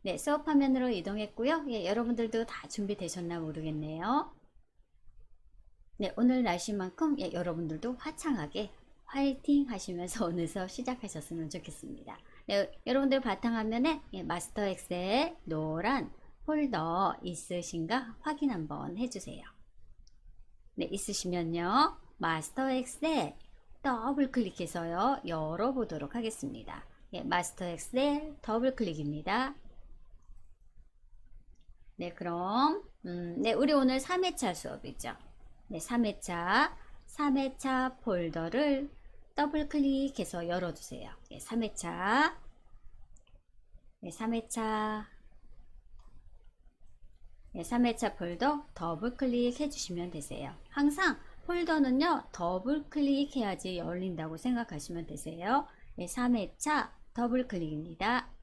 네, 수업 화면으로 이동했고요. 예, 여러분들도 다 준비되셨나 모르겠네요. 네, 오늘 날씨만큼 예, 여러분들도 화창하게 화이팅 하시면서 오늘 수업 시작하셨으면 좋겠습니다. 네, 여러분들 바탕화면에 예, 마스터 엑셀 노란 폴더 있으신가 확인 한번 해주세요. 네, 있으시면요. 마스터 엑셀 더블 클릭해서요. 열어보도록 하겠습니다. 예, 마스터 엑셀 더블 클릭입니다. 네, 그럼 네, 우리 오늘 3회차 수업이죠. 네, 3회차 폴더를 더블 클릭해서 열어주세요. 네, 3회차 네, 3회차 폴더 더블 클릭해 주시면 되세요. 항상 폴더는요, 더블 클릭해야지 열린다고 생각하시면 되세요. 네, 3회차 더블 클릭입니다.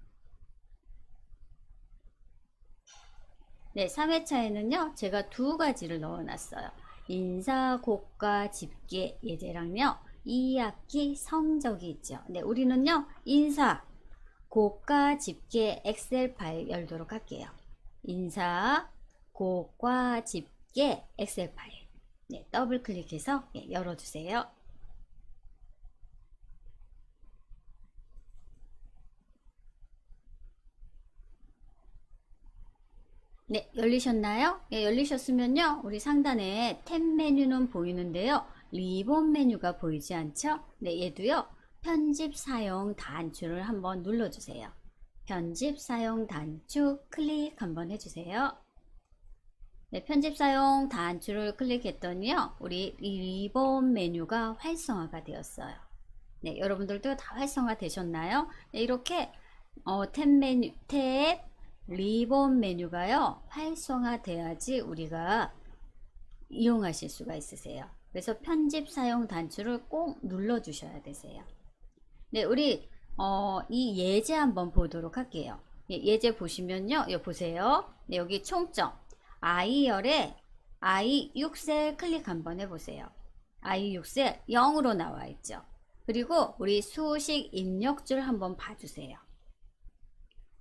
네, 3회차에는요, 제가 두 가지를 넣어놨어요. 인사, 고가, 집계, 예제랑요, 2학기 성적이 있죠. 네, 우리는요, 인사, 고가, 집계, 엑셀 파일 열도록 할게요. 인사, 고가, 집계, 엑셀 파일. 네, 더블 클릭해서 네, 열어주세요. 네, 열리셨나요? 예, 열리셨으면요. 우리 상단에 탭 메뉴는 보이는데요. 리본 메뉴가 보이지 않죠? 네, 얘도요. 편집 사용 단추를 한번 눌러주세요. 편집 사용 단추 클릭 한번 해주세요. 네, 편집 사용 단추를 클릭했더니요. 우리 리본 메뉴가 활성화가 되었어요. 네, 여러분들도 다 활성화 되셨나요? 네, 이렇게 탭 메뉴, 탭 리본 메뉴가요 활성화 돼야지 우리가 이용하실 수가 있으세요. 그래서 편집 사용 단추를 꼭 눌러 주셔야 되세요. 네, 우리 이 예제 한번 보도록 할게요. 예, 예제 보시면요, 여기 보세요. 네, 여기 총점 I열에 I6셀 클릭 한번 해보세요. I6셀 0으로 나와 있죠. 그리고 우리 수식 입력줄 한번 봐주세요.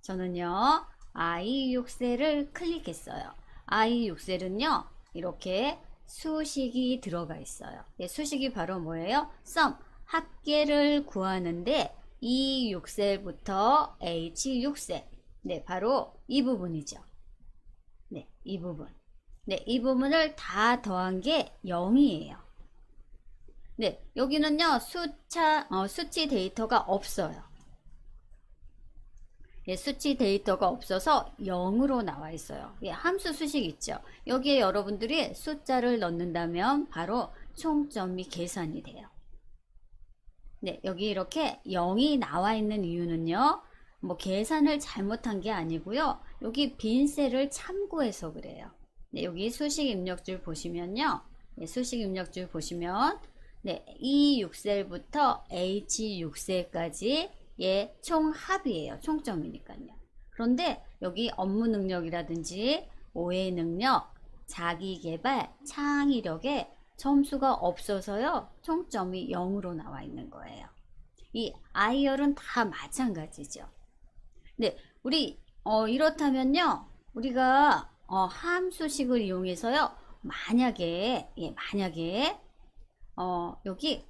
저는요 I6셀을 클릭했어요. I6셀은요 이렇게 수식이 들어가 있어요. 네, 수식이 바로 뭐예요? sum 합계를 구하는데 이 6셀부터 H6셀 네, 바로 이 부분이죠. 네, 이 부분. 네, 이 부분을 다 더한 게 0이에요. 네, 여기는요 수치 데이터가 없어요. 예, 수치 데이터가 없어서 0으로 나와 있어요. 예, 함수 수식 있죠. 여기에 여러분들이 숫자를 넣는다면 바로 총점이 계산이 돼요. 네, 여기 이렇게 0이 나와 있는 이유는요. 뭐 계산을 잘못한 게 아니고요. 여기 빈 셀을 참고해서 그래요. 네, 여기 수식 입력줄 보시면요. 네, 수식 입력줄 보시면 네, E6셀부터 H6셀까지 예, 총 합이에요. 총점이니까요. 그런데 여기 업무 능력이라든지 오해 능력, 자기개발, 창의력에 점수가 없어서요. 총점이 0으로 나와 있는 거예요. 이 I열은 다 마찬가지죠. 네, 우리 이렇다면요. 우리가 함수식을 이용해서요. 만약에 여기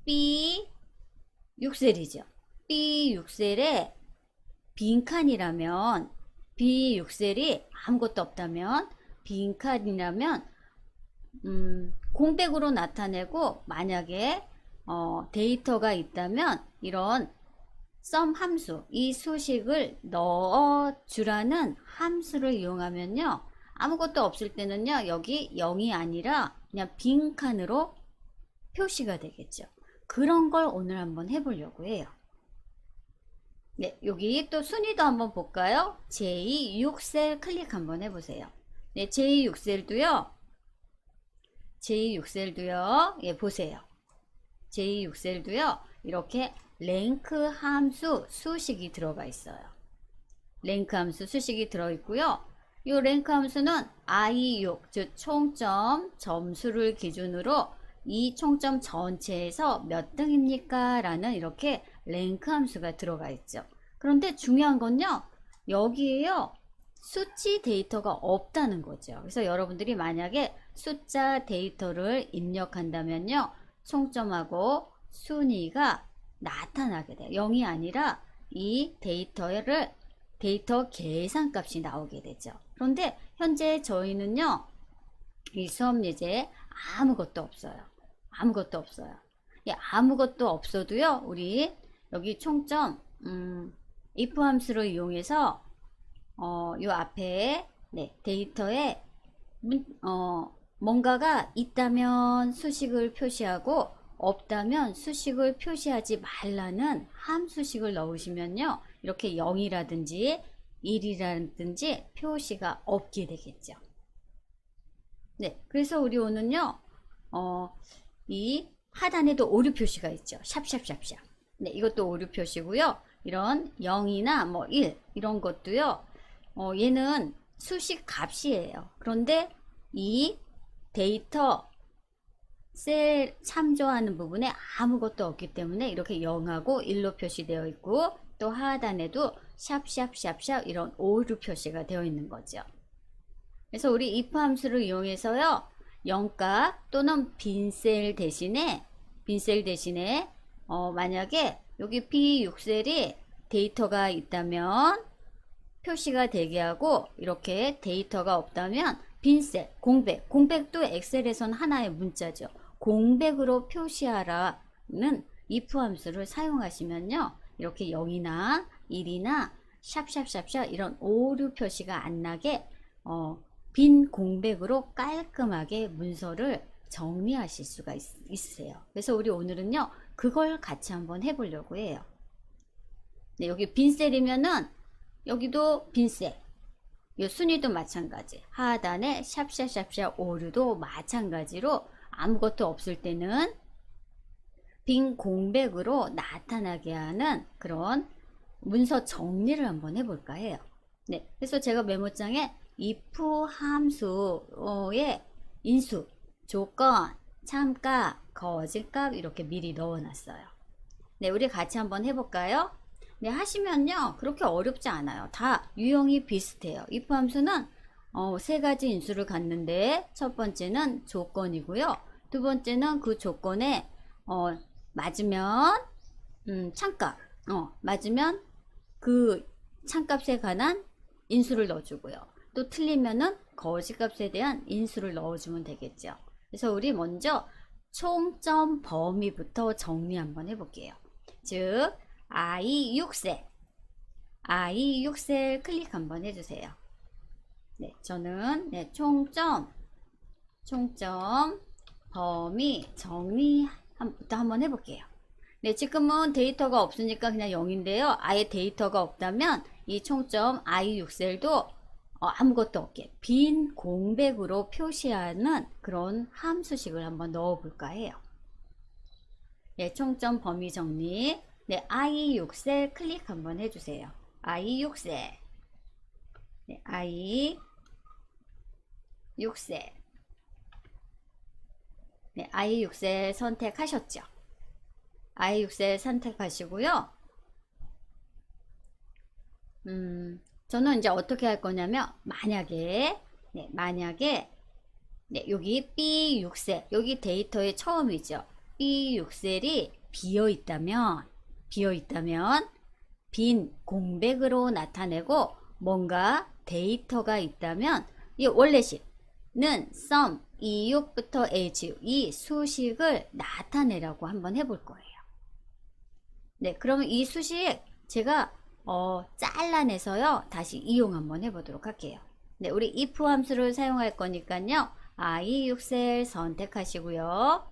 B 6셀이죠. B6셀에 빈칸이라면 B6셀이 아무것도 없다면 빈칸이라면 공백으로 나타내고 만약에 데이터가 있다면 이런 sum 함수 이 수식을 넣어주라는 함수를 이용하면요. 아무것도 없을 때는요. 여기 0이 아니라 그냥 빈칸으로 표시가 되겠죠. 그런 걸 오늘 한번 해보려고 해요. 네, 여기 또 순위도 한번 볼까요? J6셀 클릭 한번 해보세요. 네, J6셀도요. 예, 보세요. J6셀도요. 이렇게 랭크 함수 수식이 들어가 있어요. 랭크 함수 수식이 들어있고요. 이 랭크 함수는 I6, 즉 총점 점수를 기준으로 이 총점 전체에서 몇 등입니까? 라는 이렇게 랭크 함수가 들어가 있죠. 그런데 중요한 건요. 여기에요. 수치 데이터가 없다는 거죠. 그래서 여러분들이 만약에 숫자 데이터를 입력한다면요. 총점하고 순위가 나타나게 돼요. 0이 아니라 이 데이터 계산값이 나오게 되죠. 그런데 현재 저희는요. 이 수업 예제에 아무것도 없어요. 아무것도 없어요. 예, 아무것도 없어도요. 우리 여기 총점 if 함수를 이용해서 요 앞에 네, 데이터에 뭔가가 있다면 수식을 표시하고 없다면 수식을 표시하지 말라는 함수식을 넣으시면요. 이렇게 0이라든지 1이라든지 표시가 없게 되겠죠. 네, 그래서 우리 오늘요. 이 하단에도 오류 표시가 있죠. 샵샵샵샵. 네, 이것도 오류 표시고요. 이런 0이나 뭐 1 이런 것도요. 얘는 수식 값이에요. 그런데 이 데이터 셀 참조하는 부분에 아무것도 없기 때문에 이렇게 0하고 1로 표시되어 있고 또 하단에도 샵샵샵샵 이런 오류 표시가 되어 있는 거죠. 그래서 우리 if 함수를 이용해서요. 0값 또는 빈셀 대신에 만약에 여기 B6셀이 데이터가 있다면 표시가 되게 하고 이렇게 데이터가 없다면 빈셀, 공백도 엑셀에선 하나의 문자죠. 공백으로 표시하라는 if 함수를 사용하시면요. 이렇게 0이나 1이나 샵샵샵샵 이런 오류 표시가 안 나게 빈 공백으로 깔끔하게 문서를 정리하실 수가 있으세요. 그래서 우리 오늘은요. 그걸 같이 한번 해보려고 해요. 네, 여기 빈셀이면은 여기도 빈셀. 이 순위도 마찬가지. 하단에 샵샵샵샵 오류도 마찬가지로 아무것도 없을 때는 빈 공백으로 나타나게 하는 그런 문서 정리를 한번 해볼까 해요. 네, 그래서 제가 메모장에 if 함수의 인수, 조건, 참값, 거짓값 이렇게 미리 넣어놨어요. 네, 우리 같이 한번 해볼까요? 네, 하시면요 그렇게 어렵지 않아요. 다 유형이 비슷해요. if 함수는 세 가지 인수를 갖는데 첫 번째는 조건이고요. 두 번째는 그 조건에 맞으면 참값 맞으면 그 참값에 관한 인수를 넣어주고요. 또 틀리면은 거짓값에 대한 인수를 넣어주면 되겠죠. 그래서 우리 먼저 총점 범위부터 정리 한번 해볼게요. 즉 I6셀 클릭 한번 해주세요. 네, 저는 네, 총점 범위 정리부터 한번 해볼게요. 네, 지금은 데이터가 없으니까 그냥 0인데요. 아예 데이터가 없다면 이 총점 I6셀도 아무것도 없게 빈 공백으로 표시하는 그런 함수식을 한번 넣어 볼까 해요. 네, 총점 범위 정리. 네, I6셀 클릭 한번 해주세요. I6셀. 네, I6셀. 네, I6셀 선택하셨죠? I6셀 선택하시고요. 저는 이제 어떻게 할 거냐면 만약에 여기 B6셀 여기 데이터의 처음이죠. B6셀이 비어 있다면 빈 공백으로 나타내고 뭔가 데이터가 있다면 이 원래식은 sum 26부터 h 이 수식을 나타내라고 한번 해볼 거예요. 네, 그러면 이 수식 제가 잘라내서요 다시 이용 한번 해보도록 할게요. 네, 우리 if 함수를 사용할 거니까요. I6셀 선택하시고요.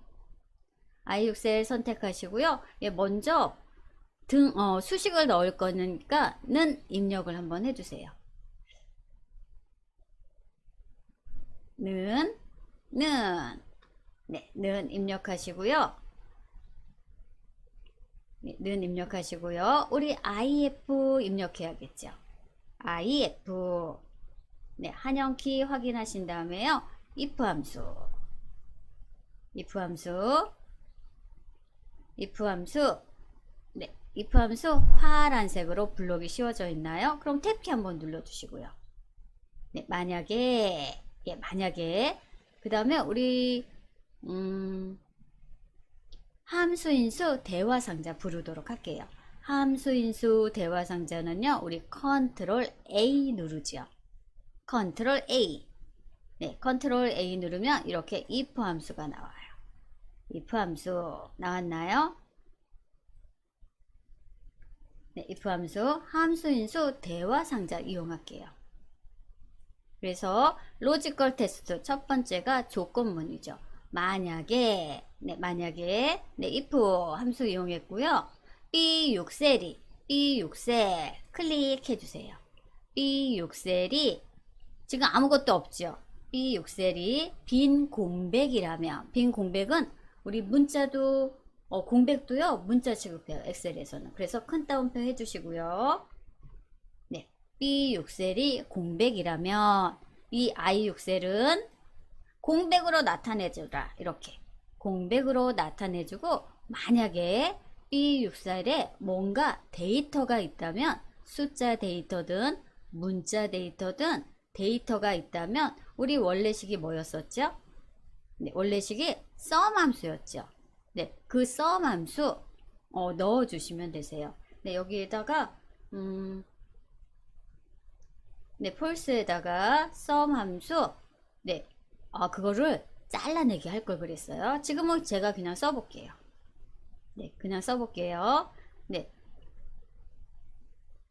예, 먼저 수식을 넣을 거니까 는 입력을 한번 해주세요. 는 입력하시고요. 네, 는 입력하시고요. 우리 if 입력해야겠죠. if 네, 한영키 확인하신 다음에요. if 함수 네, if 함수 파란색으로 블록이 씌워져 있나요? 그럼 탭키 한번 눌러주시고요. 네, 만약에 그 다음에 우리 함수인수 대화상자 부르도록 할게요. 함수인수 대화상자는요, 우리 컨트롤 A 누르죠. 컨트롤 A. 네, 컨트롤 A 누르면 이렇게 if 함수가 나와요. if 함수 나왔나요? 네, if 함수, 함수인수 대화상자 이용할게요. 그래서 로지컬 테스트 첫 번째가 조건문이죠. 만약에 if 함수 이용했고요. B6셀이 B6셀 클릭해 주세요. B6셀이 지금 아무것도 없죠. B6셀이 빈 공백이라면, 빈 공백은 우리 문자도 공백도요 문자 취급해요, 엑셀에서는. 그래서 큰 따옴표 해주시고요. 네, B6셀이 공백이라면 이 I6셀은 공백으로 나타내주라. 이렇게 공백으로 나타내주고, 만약에 B6셀에 뭔가 데이터가 있다면, 숫자 데이터든 문자 데이터든 데이터가 있다면, 우리 원래식이 뭐였었죠? 네, 원래식이 sum 함수였죠. 네, 그 sum 함수 넣어주시면 되세요. 네, 여기에다가 네, false에다가 sum 함수, 네, 그거를 잘라내기 할 걸 그랬어요. 지금은 제가 그냥 써볼게요. 네, 그냥 써볼게요. 네,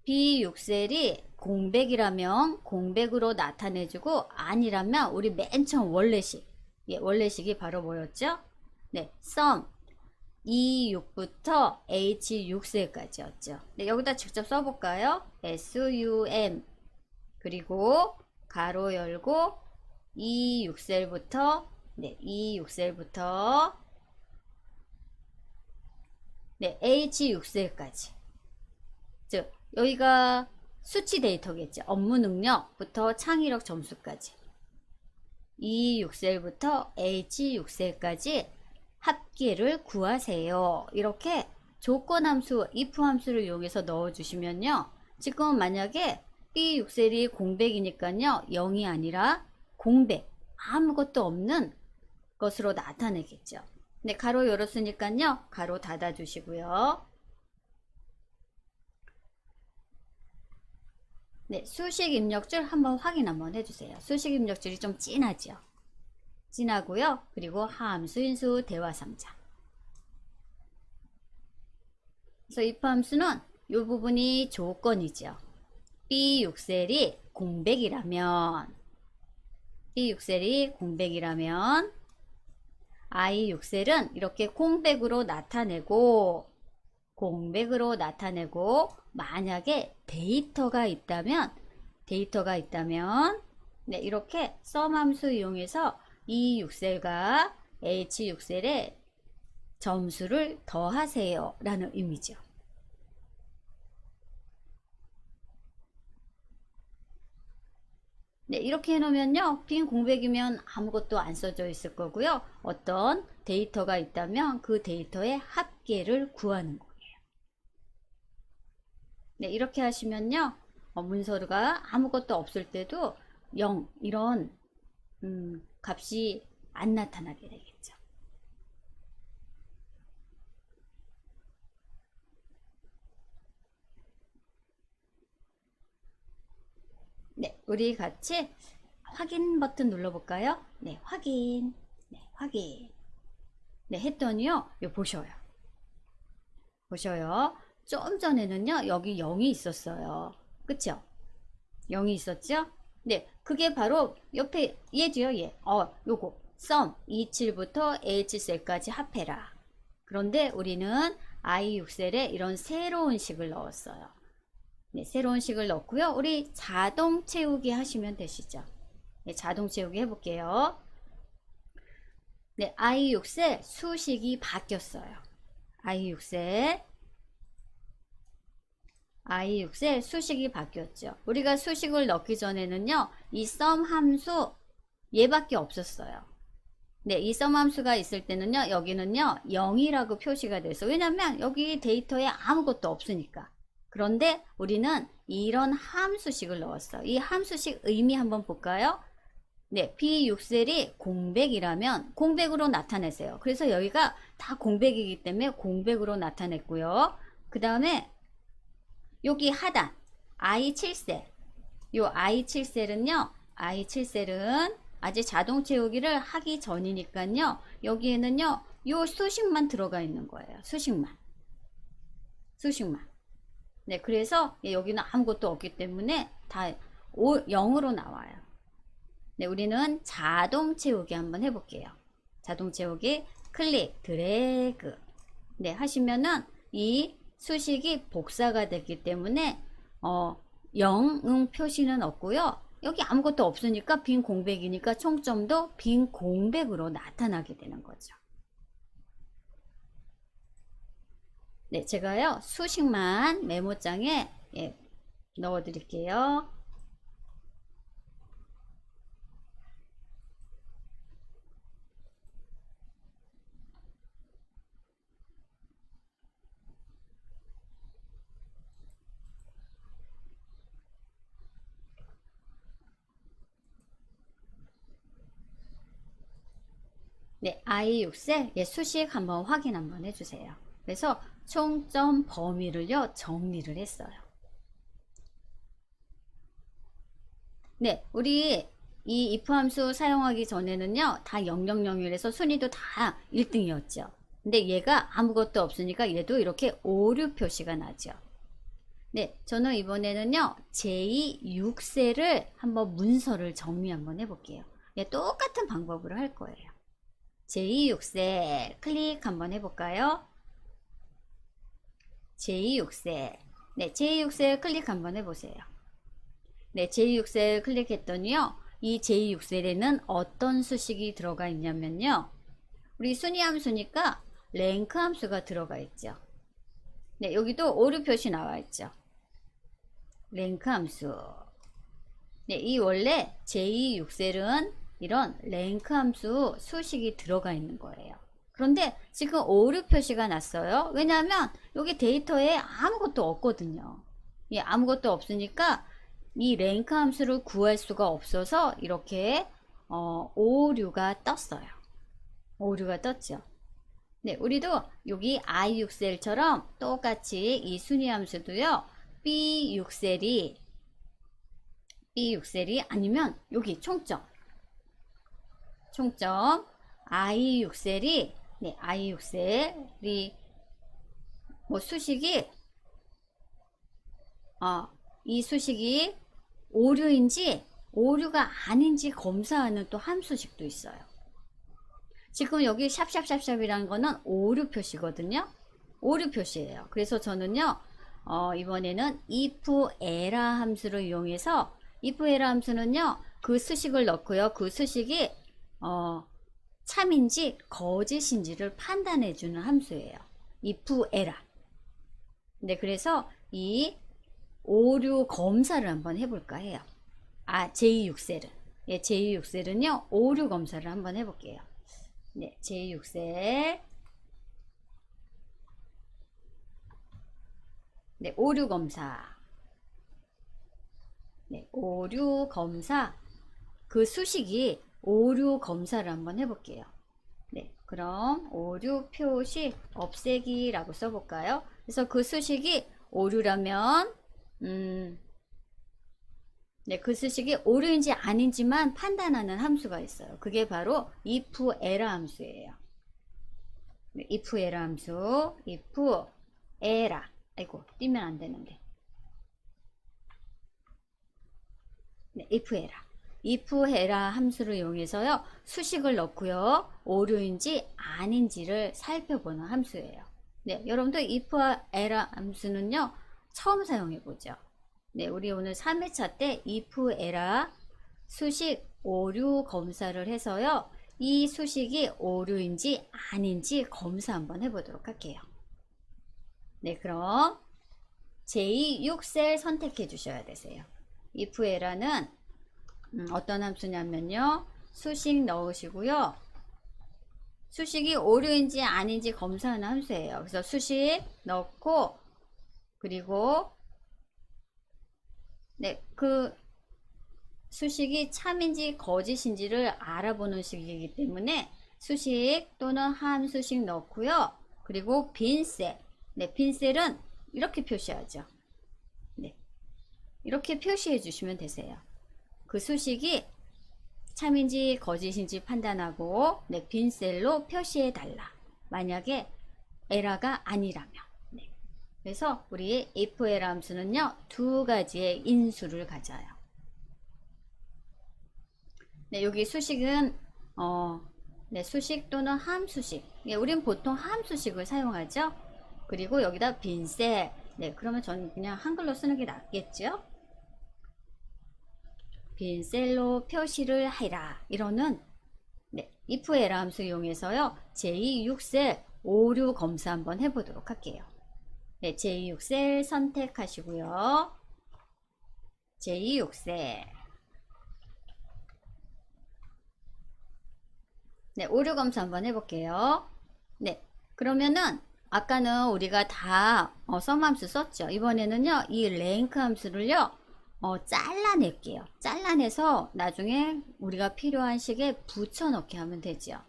B6셀이 공백이라면 공백으로 나타내주고, 아니라면 우리 맨 처음 원래식, 예, 원래식이 바로 뭐였죠? 네, sum E6부터 H6셀까지였죠. 네, 여기다 직접 써볼까요? SUM 그리고 가로 열고 E6셀부터 네, E6셀부터 네, H6셀까지. 즉 여기가 수치 데이터겠죠. 업무 능력부터 창의력 점수까지. E6셀부터 H6셀까지 합계를 구하세요. 이렇게 조건 함수, if 함수를 이용해서 넣어 주시면요, 지금 만약에 B6셀이 공백이니까요 0이 아니라 공백, 아무것도 없는 것으로 나타내겠죠. 네, 가로 열었으니까요 가로 닫아 주시고요. 네, 수식 입력줄 한번 확인 한번 해주세요. 수식 입력줄이 좀 진하죠. 진하고요. 그리고 함수인수 대화상자. 그래서 if 함수는 이 부분이 조건이죠. B6셀이 공백이라면 I6셀은 이렇게 공백으로 나타내고, 만약에 데이터가 있다면 네, 이렇게 sum 함수 이용해서 E6셀과 H6셀에 점수를 더하세요 라는 의미죠. 네, 이렇게 해놓으면요, 빈 공백이면 아무것도 안 써져 있을 거고요, 어떤 데이터가 있다면 그 데이터의 합계를 구하는 거예요. 네, 이렇게 하시면요, 문서가 아무것도 없을 때도 0 이런 값이 안 나타나게 되겠죠. 네, 우리 같이 확인 버튼 눌러볼까요? 네, 확인. 네, 했더니요, 이거 보셔요. 좀 전에는요, 여기 0이 있었어요. 그쵸? 0이 있었죠? 네, 그게 바로 옆에 얘죠, 얘. 요거 sum E7부터 H7셀까지 합해라. 그런데 우리는 I6셀에 이런 새로운 식을 넣었어요. 네, 새로운 식을 넣고요. 우리 자동 채우기 하시면 되시죠. 네, 자동 채우기 해볼게요. 네, I6셀 수식이 바뀌었어요. I6셀 수식이 바뀌었죠. 우리가 수식을 넣기 전에는요, 이 sum 함수 얘밖에 없었어요. 네, 이 sum 함수가 있을 때는요, 여기는요, 0이라고 표시가 돼서, 왜냐면 여기 데이터에 아무것도 없으니까. 그런데 우리는 이런 함수식을 넣었어. 이 함수식 의미 한번 볼까요? 네, B6셀이 공백이라면 공백으로 나타내세요. 그래서 여기가 다 공백이기 때문에 공백으로 나타냈고요. 그 다음에 여기 하단 I7셀, 요 I7셀은요, I7셀은 아직 자동 채우기를 하기 전이니까요, 여기에는요, 요 수식만 들어가 있는 거예요. 수식만. 네, 그래서 여기는 아무것도 없기 때문에 다 0으로 나와요. 네, 우리는 자동 채우기 한번 해볼게요. 자동 채우기 클릭, 드래그. 네, 하시면은 이 수식이 복사가 됐기 때문에 0응 표시는 없고요. 여기 아무것도 없으니까 빈 공백이니까 총점도 빈 공백으로 나타나게 되는 거죠. 네, 제가요 수식만 메모장에 넣어 드릴게요. 네, I6셀 수식 한번 확인 한번 해주세요. 그래서 총점 범위를요 정리를 했어요. 네, 우리 이 if 함수 사용하기 전에는요 다 000에서 순위도 다 1등이었죠. 근데 얘가 아무것도 없으니까 얘도 이렇게 오류 표시가 나죠. 네, 저는 이번에는요 제6셀을 한번 문서를 정리 한번 해볼게요. 네, 똑같은 방법으로 할 거예요. 제6셀 클릭 한번 해볼까요? 제6셀, 네, 제6셀 클릭 한번 해보세요. 네, 제6셀 클릭했더니요, 이 제6셀에는 어떤 수식이 들어가 있냐면요, 우리 순위 함수니까 랭크 함수가 들어가 있죠. 네, 여기도 오류 표시 나와 있죠. 랭크 함수. 네, 이 원래 제6셀은 이런 랭크 함수 수식이 들어가 있는 거예요. 그런데 지금 오류 표시가 났어요. 왜냐하면 여기 데이터에 아무것도 없거든요. 예, 아무것도 없으니까 이 랭크 함수를 구할 수가 없어서 이렇게 오류가 떴어요. 오류가 떴죠. 네, 우리도 여기 I6셀처럼 똑같이 이 순위 함수도요. B6셀이 아니면 여기 총점 I6셀이 네, I6셀이 뭐 수식이 이 수식이 오류인지 오류가 아닌지 검사하는 또 함수식도 있어요. 지금 여기 샵샵샵샵이라는 거는 오류 표시거든요. 오류 표시예요. 그래서 저는요 이번에는 if error 함수를 이용해서 if error 함수는요 그 수식을 넣고요. 그 수식이 참인지 거짓인지를 판단해 주는 함수예요. if error. 네, 그래서 이 오류 검사를 한번 해볼까 해요. 제6셀은. 예, 제6셀은요, 오류 검사를 한번 해볼게요. 네, 제6셀. 네, 오류 검사. 네, 오류 검사. 그 수식이 오류 검사를 한번 해볼게요. 네, 그럼 오류 표시 없애기라고 써볼까요? 그래서 그 수식이 오류라면 네, 그 수식이 오류인지 아닌지만 판단하는 함수가 있어요. 그게 바로 if error 함수예요. 네, if error 함수, if error. 아이고, 띄면 안 되는데. 네, if error. if error 함수를 이용해서요, 수식을 넣고요, 오류인지 아닌지를 살펴보는 함수예요. 네, 여러분도 if error 함수는요, 처음 사용해보죠. 네, 우리 오늘 3회차 때 if error 수식 오류 검사를 해서요, 이 수식이 오류인지 아닌지 검사 한번 해보도록 할게요. 네, 그럼 제6셀 선택해 주셔야 되세요. if error는 어떤 함수냐면요, 수식 넣으시고요, 수식이 오류인지 아닌지 검사하는 함수예요. 그래서 수식 넣고, 그리고 네, 그 수식이 참인지 거짓인지를 알아보는 식이기 때문에 수식 또는 함수식 넣고요. 그리고 빈셀. 네, 빈셀은 이렇게 표시하죠. 네, 이렇게 표시해 주시면 되세요. 그 수식이 참인지 거짓인지 판단하고, 네, 빈셀로 표시해 달라. 만약에 에러가 아니라면. 네. 그래서 우리 if 에러 함수는요, 두 가지의 인수를 가져요. 네, 여기 수식은 네, 수식 또는 함수식. 네, 우린 보통 함수식을 사용하죠. 그리고 여기다 빈셀. 네, 그러면 저는 그냥 한글로 쓰는 게 낫겠죠. 빈셀로 표시를 하라. 이러는 네, if 에러 함수 이용해서요. 제2 6셀 오류 검사 한번 해보도록 할게요. 네, 제2 6셀 선택하시고요. 제2 6셀. 네, 오류 검사 한번 해볼게요. 네, 그러면은 아까는 우리가 다 sum 함수 썼죠. 이번에는요, 이 랭크 함수를요, 잘라낼게요. 잘라내서 나중에 우리가 필요한 식에 붙여넣기 하면 되죠.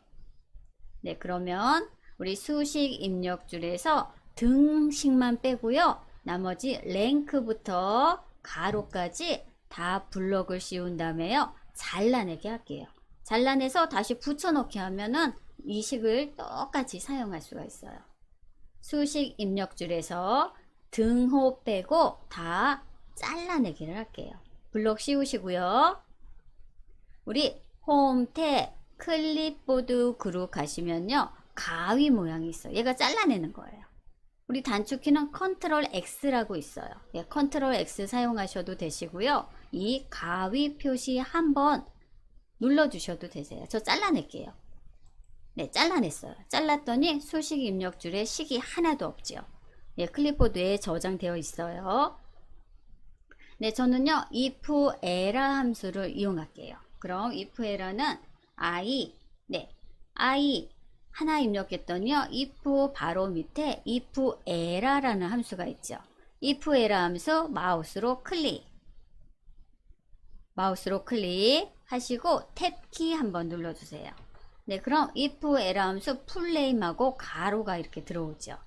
네, 그러면 우리 수식 입력줄에서 등식만 빼고요. 나머지 랭크부터 가로까지 다 블럭을 씌운 다음에요. 잘라내게 할게요. 잘라내서 다시 붙여넣기 하면은 이 식을 똑같이 사용할 수가 있어요. 수식 입력줄에서 등호 빼고 다 잘라내기를 할게요. 블럭 씌우시고요. 우리 홈 탭 클립보드 그룹 가시면요. 가위 모양이 있어요. 얘가 잘라내는 거예요. 우리 단축키는 컨트롤 X라고 있어요. 예, 컨트롤 X 사용하셔도 되시고요. 이 가위 표시 한번 눌러주셔도 되세요. 저 잘라낼게요. 네, 잘라냈어요. 잘랐더니 수식 입력줄에 식이 하나도 없죠. 예, 클립보드에 저장되어 있어요. 네, 저는요, if 에러 함수를 이용할게요. 그럼 if 에러는 i, 네, i 하나 입력했더니요, if 바로 밑에 if 에러라는 함수가 있죠. if 에러 함수 마우스로 클릭. 마우스로 클릭하시고 탭키 한번 눌러주세요. 네, 그럼 if 에러 함수 풀네임하고 가로가 이렇게 들어오죠.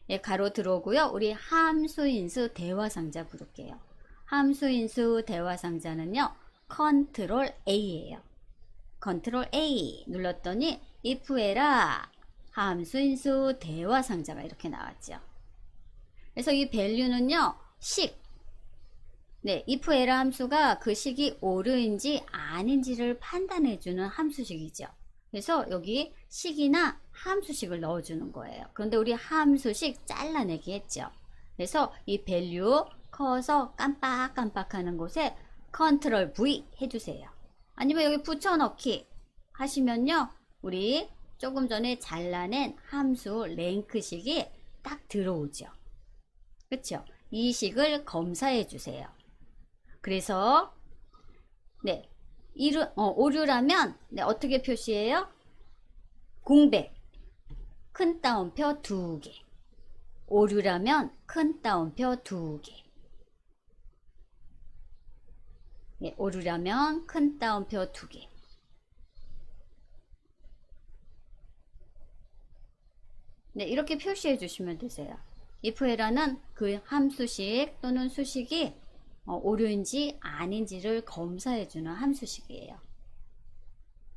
예, 가로 들어오고요. 우리 함수인수 대화상자 부를게요. 함수인수 대화상자는요, 컨트롤 A예요. 컨트롤 A 눌렀더니 if 에러 함수인수 대화상자가 이렇게 나왔죠. 그래서 이 밸류는요, 식. 네, if 에러 함수가 그 식이 오류인지 아닌지를 판단해주는 함수식이죠. 그래서 여기 식이나 함수식을 넣어주는 거예요. 그런데 우리 함수식 잘라내기 했죠. 그래서 이 밸류 커서 깜빡깜빡하는 곳에 컨트롤 V 해주세요. 아니면 여기 붙여넣기 하시면요. 우리 조금 전에 잘라낸 함수 랭크식이 딱 들어오죠. 그렇죠? 이 식을 검사해 주세요. 그래서 네, 오류라면 네, 어떻게 표시해요? 공백, 큰 따옴표 2개. 오류라면 큰 따옴표 2개. 네, 오류라면 큰 따옴표 2개. 네, 이렇게 표시해 주시면 되세요. if 에러는 그 함수식 또는 수식이 오류인지 아닌지를 검사해주는 함수식이에요.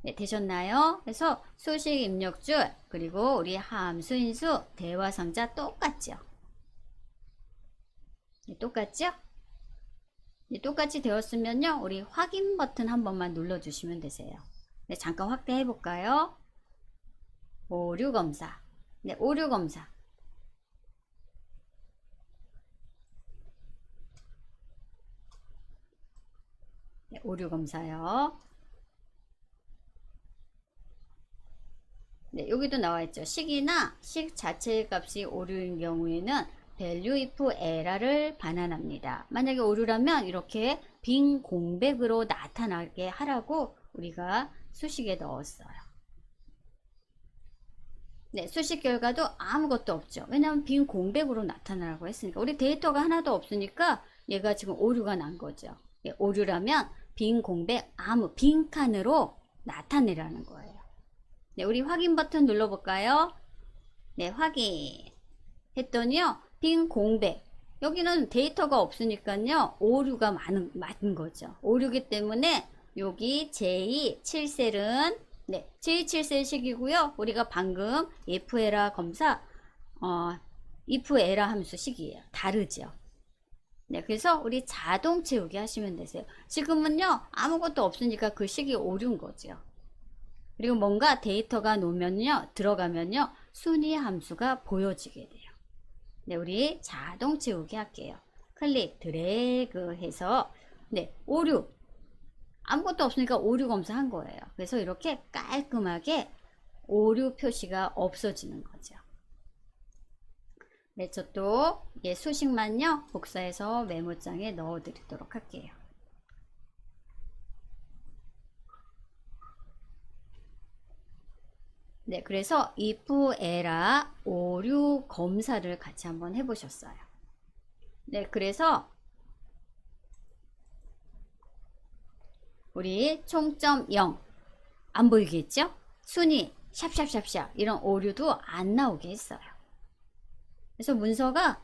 네, 되셨나요? 그래서 수식 입력줄 그리고 우리 함수인수 대화상자 똑같죠? 네, 똑같죠? 네, 똑같이 되었으면요. 우리 확인 버튼 한 번만 눌러주시면 되세요. 네, 잠깐 확대해 볼까요? 오류 검사. 네, 오류 검사. 네, 오류 검사요. 네, 여기도 나와 있죠. 식이나 식 자체의 값이 오류인 경우에는 value if error를 반환합니다. 만약에 오류라면 이렇게 빈 공백으로 나타나게 하라고 우리가 수식에 넣었어요. 네, 수식 결과도 아무것도 없죠. 왜냐하면 빈 공백으로 나타나라고 했으니까. 우리 데이터가 하나도 없으니까 얘가 지금 오류가 난 거죠. 예, 오류라면 빈 공백, 아무 빈칸으로 나타내라는 거예요. 네, 우리 확인 버튼 눌러볼까요? 네, 확인. 했더니요, 빈 공백. 여기는 데이터가 없으니까요, 오류가 많은 거죠. 오류기 때문에 여기 J7셀은 네, J7셀식이고요. 우리가 방금 if 에라 검사 if 에라 함수 식이에요. 다르죠. 네, 그래서 우리 자동 채우기 하시면 되세요. 지금은요, 아무것도 없으니까 그 식이 오류인 거죠. 그리고 뭔가 데이터가 놓으면요, 들어가면요, 순위 함수가 보여지게 돼요. 네, 우리 자동 채우기 할게요. 클릭, 드래그 해서, 네, 오류. 아무것도 없으니까 오류 검사한 거예요. 그래서 이렇게 깔끔하게 오류 표시가 없어지는 거죠. 네, 저 또 수식만요, 복사해서 메모장에 넣어 드리도록 할게요. 네, 그래서 if 에라 오류 검사를 같이 한번 해보셨어요. 네, 그래서 우리 총점 0 안 보이겠죠? 순위 샵샵샵샵 이런 오류도 안 나오게 했어요. 그래서 문서가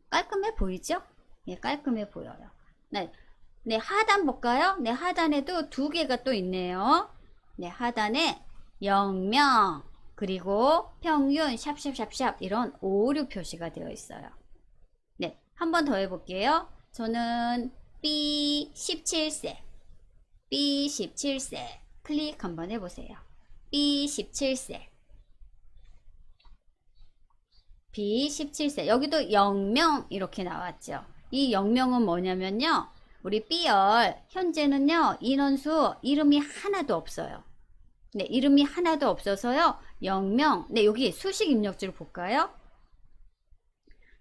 깔끔해 보이죠? 예, 깔끔해 보여요. 네, 네, 하단 볼까요? 네, 하단에도 두 개가 또 있네요. 네, 하단에 영명 그리고 평균 샵샵샵샵 이런 오류 표시가 되어 있어요. 네, 한 번 더 해볼게요. 저는 B17세 B17세 클릭 한번 해보세요. B17세 B17세 여기도 0명 이렇게 나왔죠. 이 0명은 뭐냐면요, 우리 B열 현재는요, 인원수 이름이 하나도 없어요. 네, 이름이 하나도 없어서요, 0명. 네, 여기 수식 입력줄 볼까요?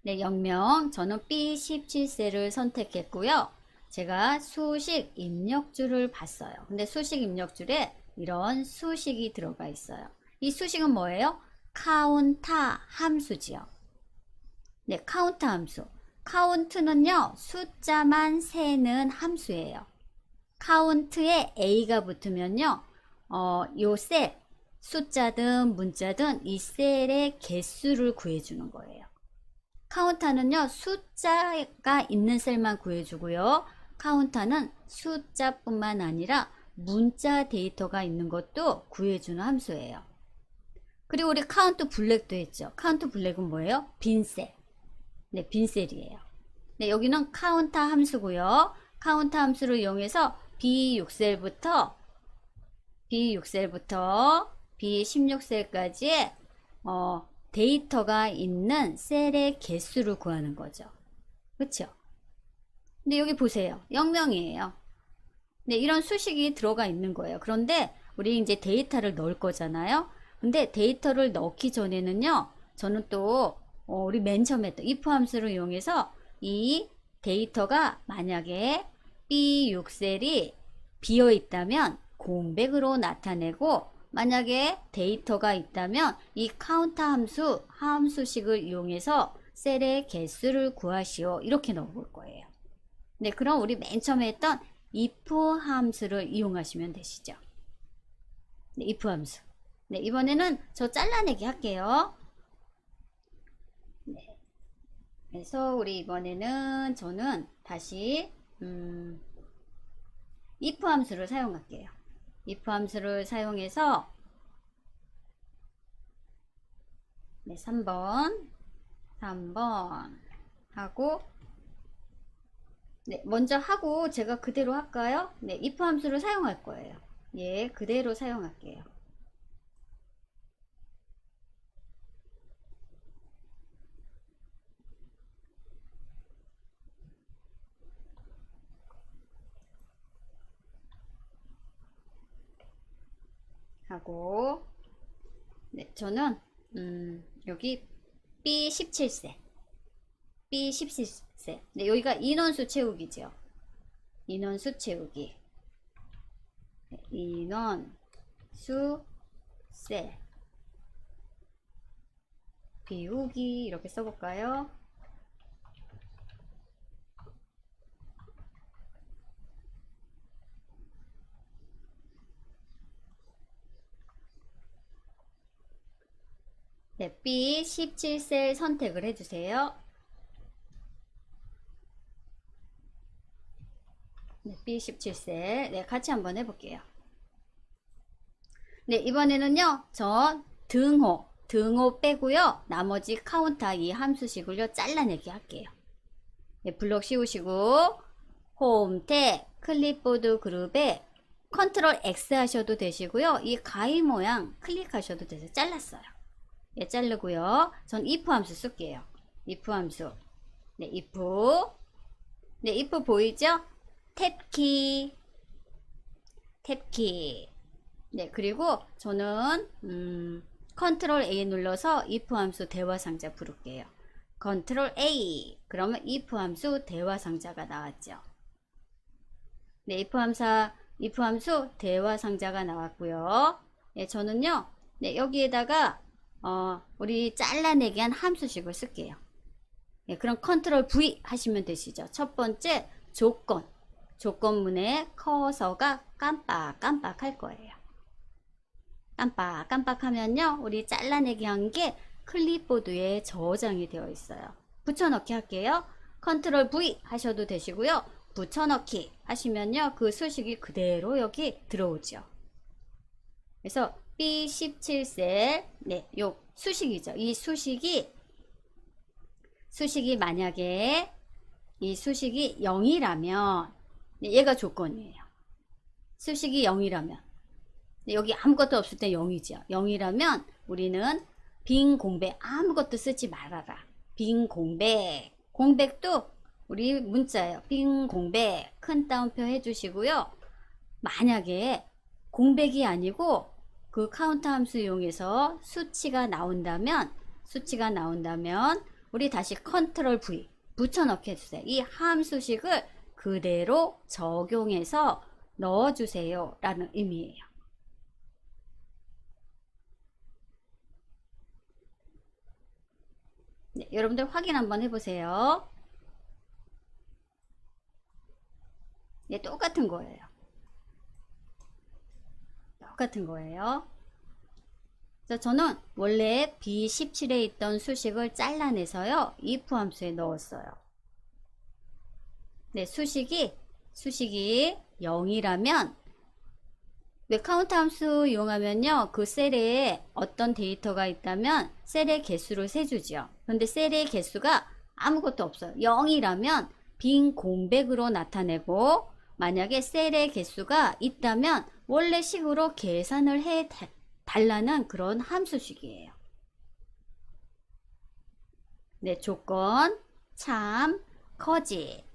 네, 0명. 저는 B17세를 선택했고요. 제가 수식 입력줄을 봤어요. 근데 수식 입력줄에 이런 수식이 들어가 있어요. 이 수식은 뭐예요? 카운터 함수지요. 네, 카운터 함수. 카운트는요, 숫자만 세는 함수예요. 카운트에 A가 붙으면요, 요 셀, 숫자든 문자든 이 셀의 개수를 구해주는 거예요. 카운터는요, 숫자가 있는 셀만 구해주고요. 카운터는 숫자뿐만 아니라 문자 데이터가 있는 것도 구해주는 함수예요. 그리고 우리 카운트 블랙도 했죠. 카운트 블랙은 뭐예요? 빈셀. 네, 빈셀이에요. 네, 여기는 카운터 함수고요. 카운터 함수를 이용해서 B6셀부터 B16셀까지의 데이터가 있는 셀의 개수를 구하는 거죠. 그렇죠? 근데 여기 보세요. 0명이에요. 네, 이런 수식이 들어가 있는 거예요. 그런데 우리 이제 데이터를 넣을 거잖아요. 근데 데이터를 넣기 전에는요, 저는 또 우리 맨 처음에 했던 if 함수를 이용해서 이 데이터가 만약에 B6셀이 비어 있다면 공백으로 나타내고, 만약에 데이터가 있다면 이 카운터 함수식을 이용해서 셀의 개수를 구하시오, 이렇게 넣어볼 거예요. 네, 그럼 우리 맨 처음에 했던 if 함수를 이용하시면 되시죠. 네, if 함수. 네, 이번에는 저 잘라내기 할게요. 네, 그래서 우리 이번에는 저는 다시 if 함수를 사용할게요. if 함수를 사용해서 네, 3번 하고, 네, 먼저 하고 제가 그대로 할까요? 네, if 함수를 사용할 거예요. 예, 그대로 사용할게요. 하고, 네, 저는 여기 B17세 네, 여기가 인원수 채우기죠. 인원수 채우기. 네, 인원수 셀. 비우기 이렇게 써볼까요? 네, B17셀 선택을 해주세요. 네, B17셀. 네, 같이 한번 해볼게요. 네, 이번에는요, 저 등호 빼고요, 나머지 카운터 이 함수식을요, 잘라내기 할게요. 네, 블록 씌우시고, 홈, 탭, 클립보드 그룹에 컨트롤 X 하셔도 되시고요, 이 가위 모양 클릭하셔도 되세요. 잘랐어요. 예, 자르고요. 전 if 함수 쓸게요. if 함수. 네, if. 네, if 보이죠? 탭키. 탭키. 네, 그리고 저는 컨트롤 A 눌러서 if 함수 대화 상자 부를게요. 컨트롤 A. 그러면 if 함수 대화 상자가 나왔죠. 네, if 함수 대화 상자가 나왔고요. 네, 저는요. 네, 여기에다가 우리 잘라내기 한 함수식을 쓸게요. 예, 그럼 컨트롤 V 하시면 되시죠. 첫 번째 조건문에 커서가 깜빡깜빡 할 거예요. 깜빡깜빡 하면요, 우리 잘라내기 한 게 클립보드에 저장이 되어 있어요. 붙여넣기 할게요. 컨트롤 V 하셔도 되시고요. 붙여넣기 하시면요, 그 수식이 그대로 여기 들어오죠. 그래서 B17셀, 네, 요 수식이죠. 이 수식이 만약에 이 수식이 0이라면 얘가 조건이에요. 수식이 0이라면 여기 아무것도 없을 때 0이죠. 0이라면 우리는 빈 공백 아무것도 쓰지 말아라. 빈 공백. 공백도 우리 문자예요. 빈 공백 큰 따옴표 해주시고요. 만약에 공백이 아니고 그 카운터 함수 이용해서 수치가 나온다면 우리 다시 컨트롤 V 붙여넣기 해주세요. 이 함수식을 그대로 적용해서 넣어주세요 라는 의미예요. 네, 여러분들 확인 한번 해보세요. 네, 똑같은 거예요. 그래서 저는 원래 B17에 있던 수식을 잘라내서요, if 함수에 넣었어요. 네, 수식이 0이라면 왜 카운트 함수 이용하면요, 그 셀에 어떤 데이터가 있다면 셀의 개수를 세주죠. 그런데 셀의 개수가 아무것도 없어요. 0이라면 빈 공백으로 나타내고, 만약에 셀의 개수가 있다면 원래 식으로 계산을 해 달라는 그런 함수식이에요. 네, 조건, 참, 거짓.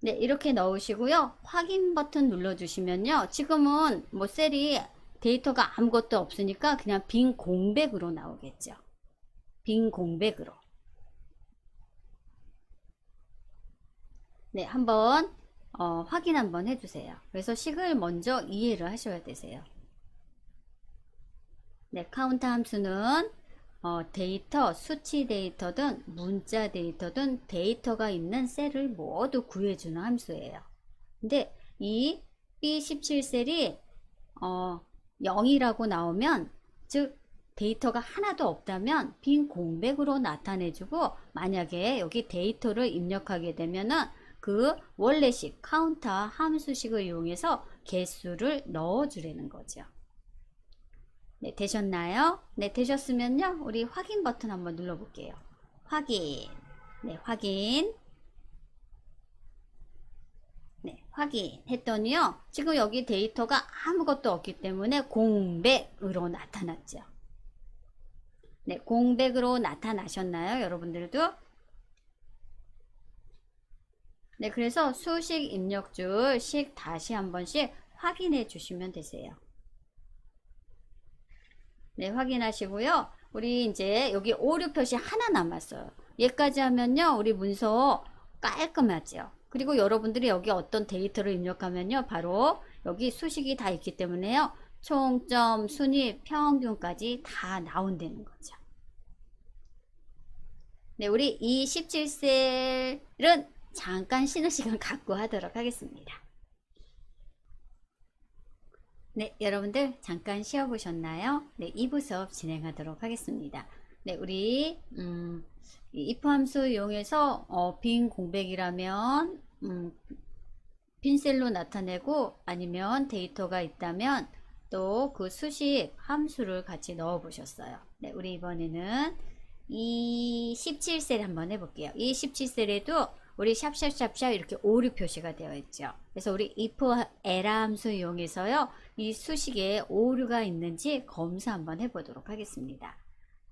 네, 이렇게 넣으시고요. 확인 버튼 눌러주시면요. 지금은 뭐 셀이 데이터가 아무것도 없으니까 그냥 빈 공백으로 나오겠죠. 빈 공백으로. 네, 한번 확인 한번 해주세요. 그래서 식을 먼저 이해를 하셔야 되세요. 네, 카운트 함수는 데이터, 수치 데이터든 문자 데이터든 데이터가 있는 셀을 모두 구해주는 함수예요. 근데 이 B17셀이 0이라고 나오면, 즉 데이터가 하나도 없다면 빈 공백으로 나타내주고, 만약에 여기 데이터를 입력하게 되면은 그 원래식 카운터 함수식을 이용해서 개수를 넣어주려는 거죠. 네, 되셨나요? 네, 되셨으면요, 우리 확인 버튼 한번 눌러볼게요. 확인. 네, 확인. 네, 확인했더니요, 지금 여기 데이터가 아무것도 없기 때문에 공백으로 나타났죠. 네, 공백으로 나타나셨나요, 여러분들도? 네, 그래서 수식 입력줄 식 다시 한 번씩 확인해 주시면 되세요. 네, 확인하시고요. 우리 이제 여기 오류 표시 하나 남았어요. 얘까지 하면요, 우리 문서 깔끔하죠. 그리고 여러분들이 여기 어떤 데이터를 입력하면요, 바로 여기 수식이 다 있기 때문에요, 총점, 순위, 평균까지 다 나온다는 거죠. 네, 우리 이 17셀은 잠깐 쉬는 시간 갖고 하도록 하겠습니다. 네, 여러분들 잠깐 쉬어보셨나요? 네, 2부 수업 진행하도록 하겠습니다. 네, 우리 if 함수 이용해서 빈 공백이라면 빈 셀로 나타내고, 아니면 데이터가 있다면 또 그 수식 함수를 같이 넣어 보셨어요. 네, 우리 이번에는 이 17셀 한번 해볼게요. 이 17셀에도 우리 샵샵샵샵 이렇게 오류 표시가 되어 있죠. 그래서 우리 if 에라 함수 이용해서요, 이 수식에 오류가 있는지 검사 한번 해보도록 하겠습니다.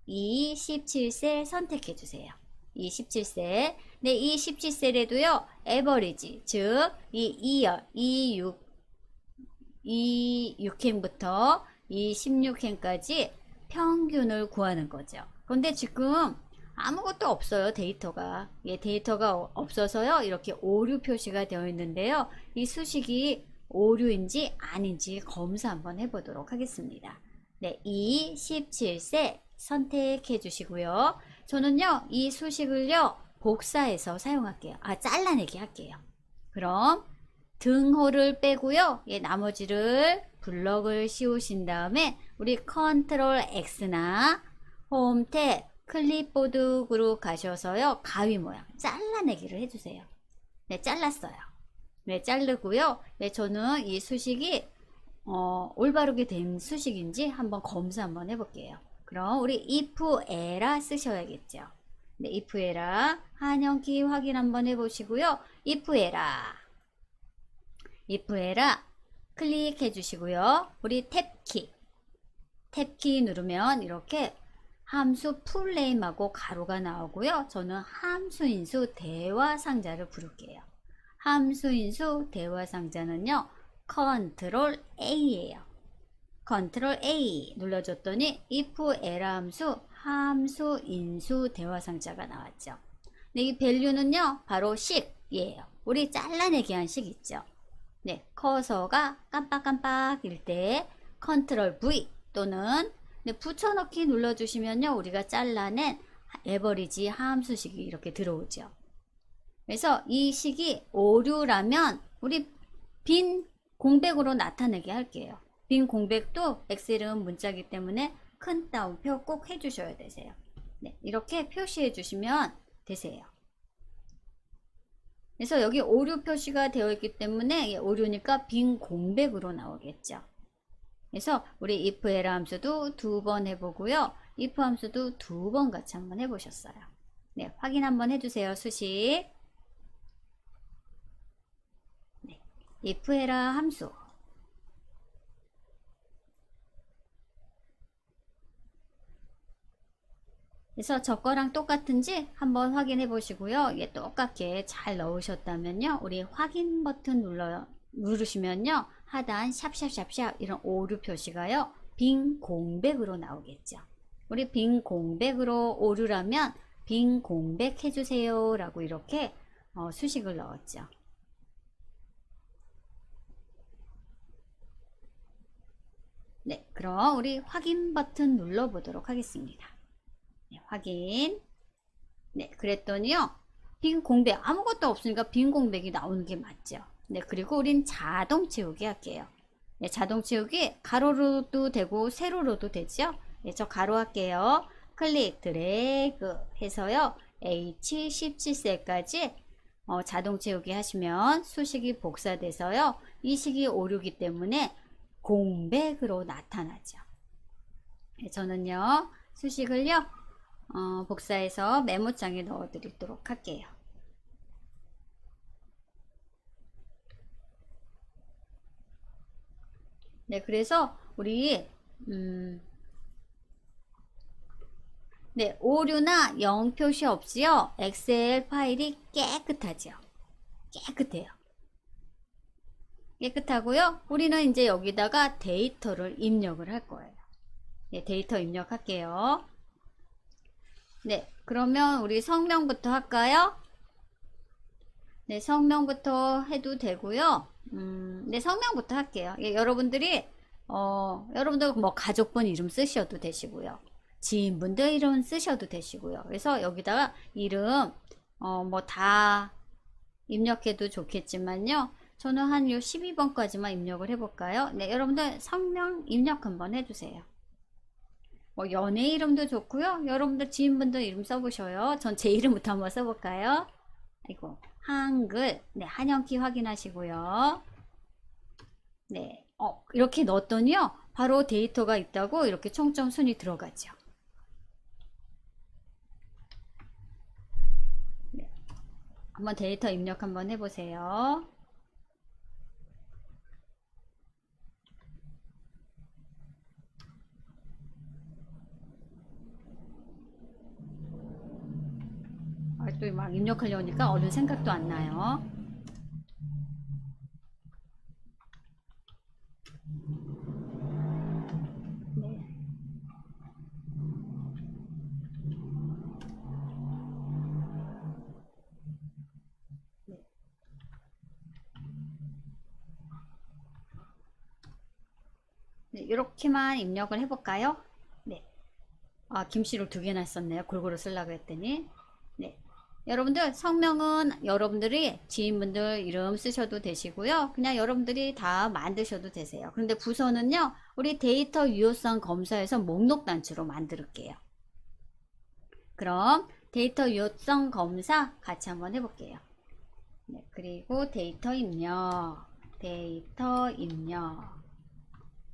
이 17셀 선택해 주세요. 이 17셀. 네, 이 17셀에도요, 에버리지, 즉, 이 2열, 이 6행부터 이 16행까지 평균을 구하는 거죠. 그런데 지금 아무것도 없어요, 데이터가. 예, 데이터가 없어서요, 이렇게 오류 표시가 되어 있는데요. 이 수식이 오류인지 아닌지 검사 한번 해보도록 하겠습니다. 네, 이 17셀 선택해 주시고요. 저는요, 이 수식을요, 복사해서 사용할게요. 잘라내기 할게요. 그럼 등호를 빼고요, 예, 나머지를 블럭을 씌우신 다음에 우리 컨트롤 X나 홈 탭 클립보드로 가셔서요, 가위 모양 잘라내기를 해주세요. 네, 잘랐어요. 네, 자르고요. 네, 저는 이 수식이 올바르게 된 수식인지 한번 검사 한번 해볼게요. 그럼 우리 if 에라 쓰셔야겠죠. 네, if 에라 한영키 확인 한번 해보시고요. if 에라 클릭해 주시고요. 우리 탭키 누르면 이렇게 함수 풀네임하고 가로가 나오고요. 저는 함수인수 대화상자를 부를게요. 함수인수 대화상자는요, 컨트롤 A예요. 컨트롤 A 눌러줬더니 if 에라 함수인수 대화상자가 나왔죠. 네, 이 밸류는요, 바로 식이에요. 우리 잘라내기 한 식 있죠. 네, 커서가 깜빡깜빡일 때 컨트롤 V 또는 네, 붙여넣기 눌러주시면요, 우리가 잘라낸 에버리지 함수식이 이렇게 들어오죠. 그래서 이 식이 오류라면 우리 빈 공백으로 나타내게 할게요. 빈 공백도 엑셀은 문자이기 때문에 큰 따옴표 꼭 해주셔야 되세요. 네, 이렇게 표시해 주시면 되세요. 그래서 여기 오류 표시가 되어 있기 때문에 오류니까 빈 공백으로 나오겠죠. 그래서 우리 if 에라 함수도 2번 해보고요. if 함수도 2번 같이 한번 해보셨어요. 네, 확인 한번 해주세요. 수식. 네, if 에라 함수. 그래서 저 거랑 똑같은지 한번 확인해 보시고요. 이게 똑같게 잘 넣으셨다면요, 우리 확인 버튼 누르시면요, 하단 샵샵샵샵 이런 오류 표시가요, 빈 공백으로 나오겠죠. 우리 빈 공백으로 오류라면 빈 공백 해주세요 라고 이렇게 수식을 넣었죠. 네, 그럼 우리 확인 버튼 눌러 보도록 하겠습니다. 네, 확인. 네, 그랬더니요, 빈 공백, 아무것도 없으니까 빈 공백이 나오는 게 맞죠. 네, 그리고 우린 자동 채우기 할게요. 네, 자동 채우기 가로로도 되고 세로로도 되죠. 네, 저 가로 할게요. 클릭 드래그 해서요, H17셀까지 자동 채우기 하시면 수식이 복사돼서요, 이 식이 오류기 때문에 공백으로 나타나죠. 네, 저는요, 수식을요, 복사해서 메모장에 넣어 드리도록 할게요. 네, 그래서 우리 네, 오류나 0 표시 없이요, 엑셀 파일이 깨끗하죠. 깨끗해요. 깨끗하고요. 우리는 이제 여기다가 데이터를 입력을 할 거예요. 네, 데이터 입력할게요. 네, 그러면 우리 성명부터 할까요? 네, 성명부터 해도 되고요. 네, 성명부터 할게요. 예, 여러분들이 여러분들 뭐 가족분 이름 쓰셔도 되시고요. 지인분들 이름 쓰셔도 되시고요. 그래서 여기다가 이름 뭐 다 입력해도 좋겠지만요. 저는 한 요 12번까지만 입력을 해볼까요? 네, 여러분들 성명 입력 한번 해주세요. 뭐 연애 이름도 좋고요. 여러분들 지인분들 이름 써보셔요. 전 제 이름부터 한번 써볼까요? 아이고, 한글. 네, 한영키 확인하시고요. 네, 이렇게 넣었더니요. 바로 데이터가 있다고 이렇게 총점 순이 들어가죠. 네, 한번 데이터 입력 한번 해보세요. 또 막 입력하려니까 얼른 생각도 안 나요. 네. 네. 네, 이렇게만 입력을 해볼까요? 네. 아, 김씨를 2개나 썼네요. 골고루 쓰려고 했더니. 네. 여러분들 성명은 여러분들이 지인분들 이름 쓰셔도 되시고요. 그냥 여러분들이 다 만드셔도 되세요. 그런데 부서는요. 우리 데이터 유효성 검사에서 목록 단추로 만들게요. 그럼 데이터 유효성 검사 같이 한번 해볼게요. 네, 그리고 데이터 입력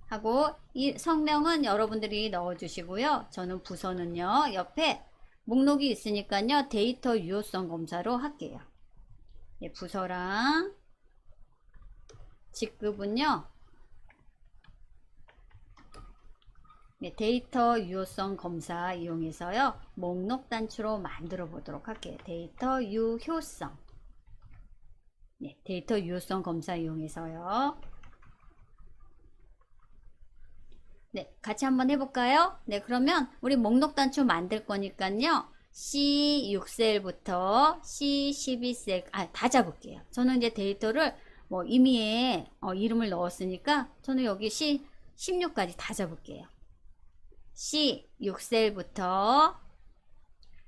하고 이 성명은 여러분들이 넣어주시고요. 저는 부서는요. 옆에 목록이 있으니까요. 데이터 유효성 검사로 할게요. 네, 부서랑 직급은요. 네, 데이터 유효성 검사 이용해서요. 목록 단추로 만들어 보도록 할게요. 데이터 유효성. 네, 데이터 유효성 검사 이용해서요. 네, 같이 한번 해볼까요? 네, 그러면 우리 목록 단추 만들 거니까요. C6셀부터 C12셀, 다 잡을게요. 저는 이제 데이터를 뭐 임의에 이름을 넣었으니까 저는 여기 C16까지 다 잡을게요. C6셀부터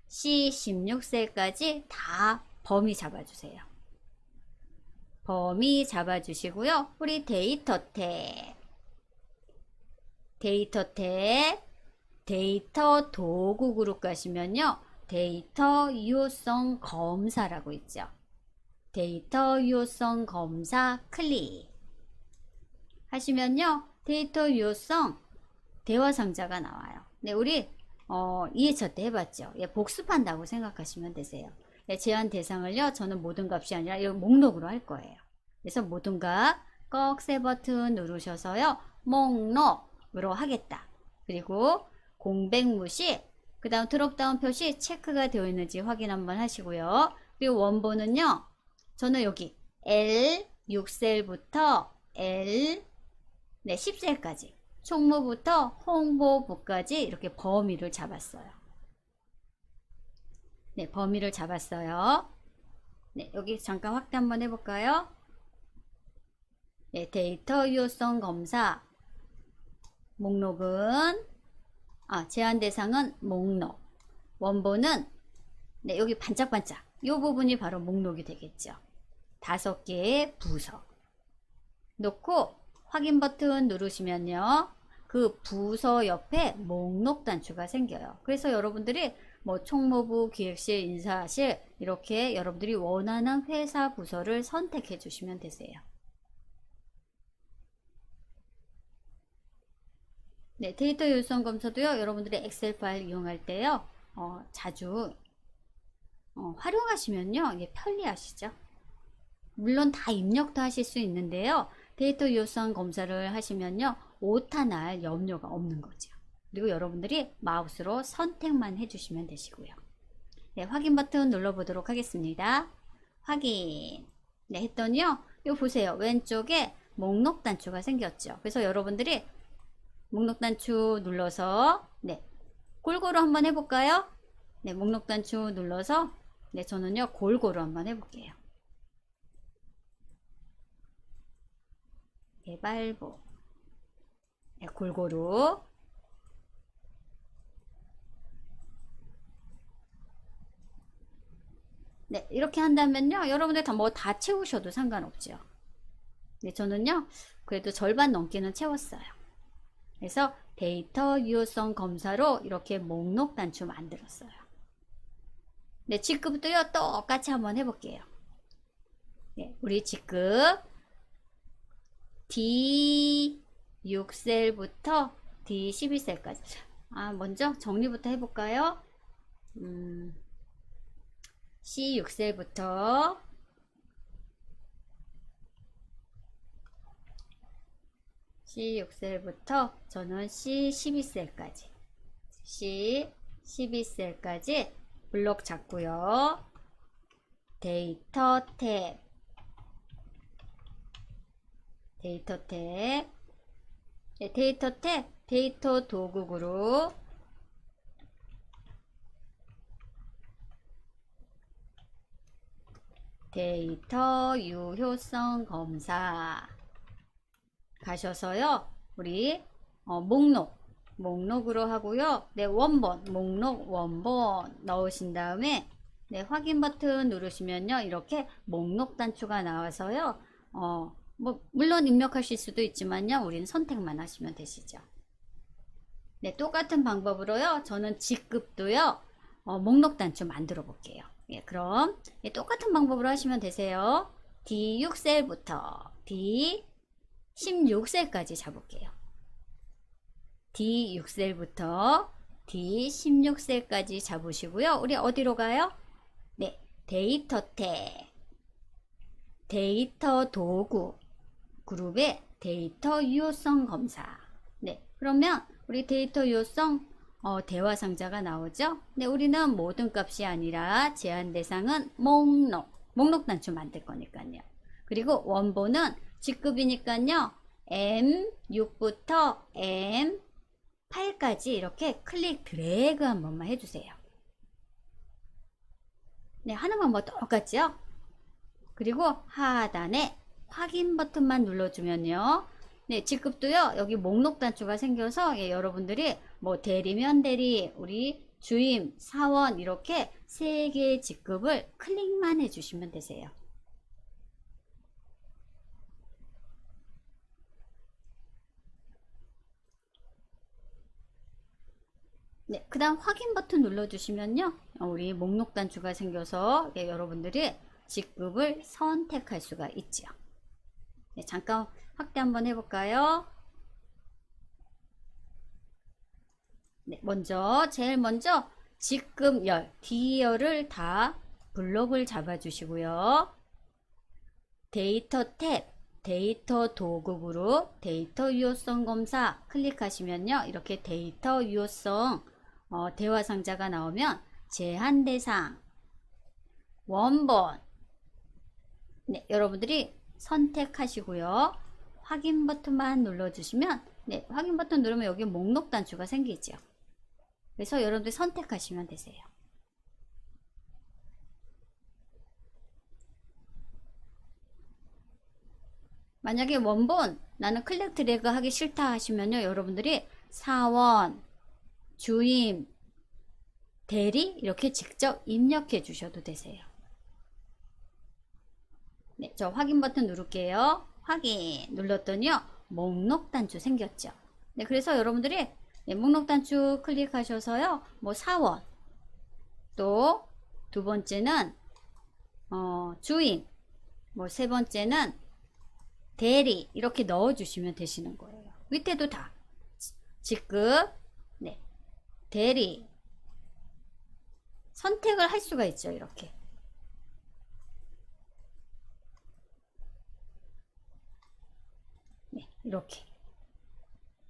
C16셀까지 다 범위 잡아주세요. 범위 잡아주시고요. 우리 데이터 탭, 데이터 도구 그룹 가시면요. 데이터 유효성 검사라고 있죠. 데이터 유효성 검사 클릭 하시면요. 데이터 유효성 대화 상자가 나와요. 네, 우리 2회차 때 해봤죠. 예, 복습한다고 생각하시면 되세요. 예, 제한 대상을요. 저는 모든 값이 아니라 이 목록으로 할 거예요. 그래서 모든 값 꺽 세 버튼 누르셔서요. 목록으로 하겠다. 그리고 공백 무시, 그 다음 드롭다운 표시 체크가 되어 있는지 확인 한번 하시고요. 그리고 원본은요. 저는 여기 L6셀부터 L 10셀까지 총무부터 홍보부까지 이렇게 범위를 잡았어요. 네, 범위를 잡았어요. 네, 여기 잠깐 확대 한번 해볼까요? 네, 데이터 유효성 검사 목록은 제한 대상은 목록, 원본은 네, 여기 반짝반짝 이 부분이 바로 목록이 되겠죠. 5개의 부서 놓고 확인 버튼 누르시면요. 그 부서 옆에 목록 단추가 생겨요. 그래서 여러분들이 뭐 총무부, 기획실, 인사실 이렇게 여러분들이 원하는 회사 부서를 선택해 주시면 되세요. 네, 데이터 유효성 검사도요. 여러분들이 엑셀 파일 이용할 때요. 자주 활용하시면요. 이게 편리하시죠. 물론 다 입력도 하실 수 있는데요. 데이터 유효성 검사를 하시면요. 오타 날 염려가 없는 거죠. 그리고 여러분들이 마우스로 선택만 해주시면 되시고요. 네, 확인 버튼 눌러보도록 하겠습니다. 확인. 네, 했더니요. 이거 보세요. 왼쪽에 목록 단추가 생겼죠. 그래서 여러분들이 목록 단추 눌러서 네, 골고루 한번 해볼까요? 네, 목록 단추 눌러서 네, 저는요. 골고루 한번 해볼게요. 개발부 네, 골고루. 네, 이렇게 한다면요, 여러분들 다 채우셔도 상관없죠. 네, 저는요, 그래도 절반 넘게는 채웠어요. 그래서 데이터 유효성 검사로 이렇게 목록 단추 만들었어요. 네, 직급도요, 똑같이 한번 해볼게요. 네, 우리 직급 D6셀부터 D12셀까지. 먼저 정리부터 해볼까요? C6셀부터 저는 C12셀까지 C12셀까지 블록 잡고요. 데이터 탭 네, 데이터 탭 데이터 도구 그룹 데이터 유효성 검사 가셔서요, 우리 목록으로 하고요. 네, 목록 원본 넣으신 다음에 네, 확인 버튼 누르시면요, 이렇게 목록 단추가 나와서요, 물론 입력하실 수도 있지만요, 우리는 선택만 하시면 되시죠. 네, 똑같은 방법으로요, 저는 직급도요, 목록 단추 만들어 볼게요. 예, 그럼 똑같은 방법으로 하시면 되세요. D6셀부터 D16셀까지 잡을게요. D6셀부터 D16셀까지 잡으시고요. 우리 어디로 가요? 네, 데이터 탭 데이터 도구 그룹의 데이터 유효성 검사. 네, 그러면 우리 데이터 유효성 대화 상자가 나오죠. 네, 우리는 모든 값이 아니라 제한 대상은 목록 단추 만들 거니까요. 그리고 원본은 직급이니까요, M6부터 M8까지 이렇게 클릭 드래그 한 번만 해주세요. 네, 하는 방법 똑같죠? 그리고 하단에 확인 버튼만 눌러주면요, 네, 직급도요, 여기 목록 단추가 생겨서 여러분들이 대리면 대리, 우리 주임, 사원 이렇게 3개의 직급을 클릭만 해주시면 되세요. 네, 그 다음 확인 버튼 눌러주시면요, 우리 목록 단추가 생겨서 여러분들이 직급을 선택할 수가 있죠. 네, 잠깐 확대 한번 해볼까요? 네, 제일 먼저 직급열, D열을 다 블록을 잡아주시고요. 데이터 탭, 데이터 도구 그룹, 데이터 유효성 검사 클릭하시면요, 이렇게 데이터 유효성 대화 상자가 나오면 제한 대상, 원본, 네, 여러분들이 선택하시고요. 확인 버튼만 눌러주시면, 네, 확인 버튼 누르면 여기 목록 단추가 생기죠. 그래서 여러분들이 선택하시면 되세요. 만약에 원본 나는 클릭 드래그 하기 싫다 하시면요, 여러분들이 사원, 주임, 대리 이렇게 직접 입력해 주셔도 되세요. 네, 저 확인 버튼 누를게요. 확인 눌렀더니요, 목록 단추 생겼죠. 네, 그래서 여러분들이 목록 단추 클릭하셔서요, 사원, 또 두 번째는 주임, 세 번째는 대리 이렇게 넣어 주시면 되시는 거예요. 밑에도 다 직급, 네, 대리 선택을 할 수가 있죠. 이렇게. 네, 이렇게.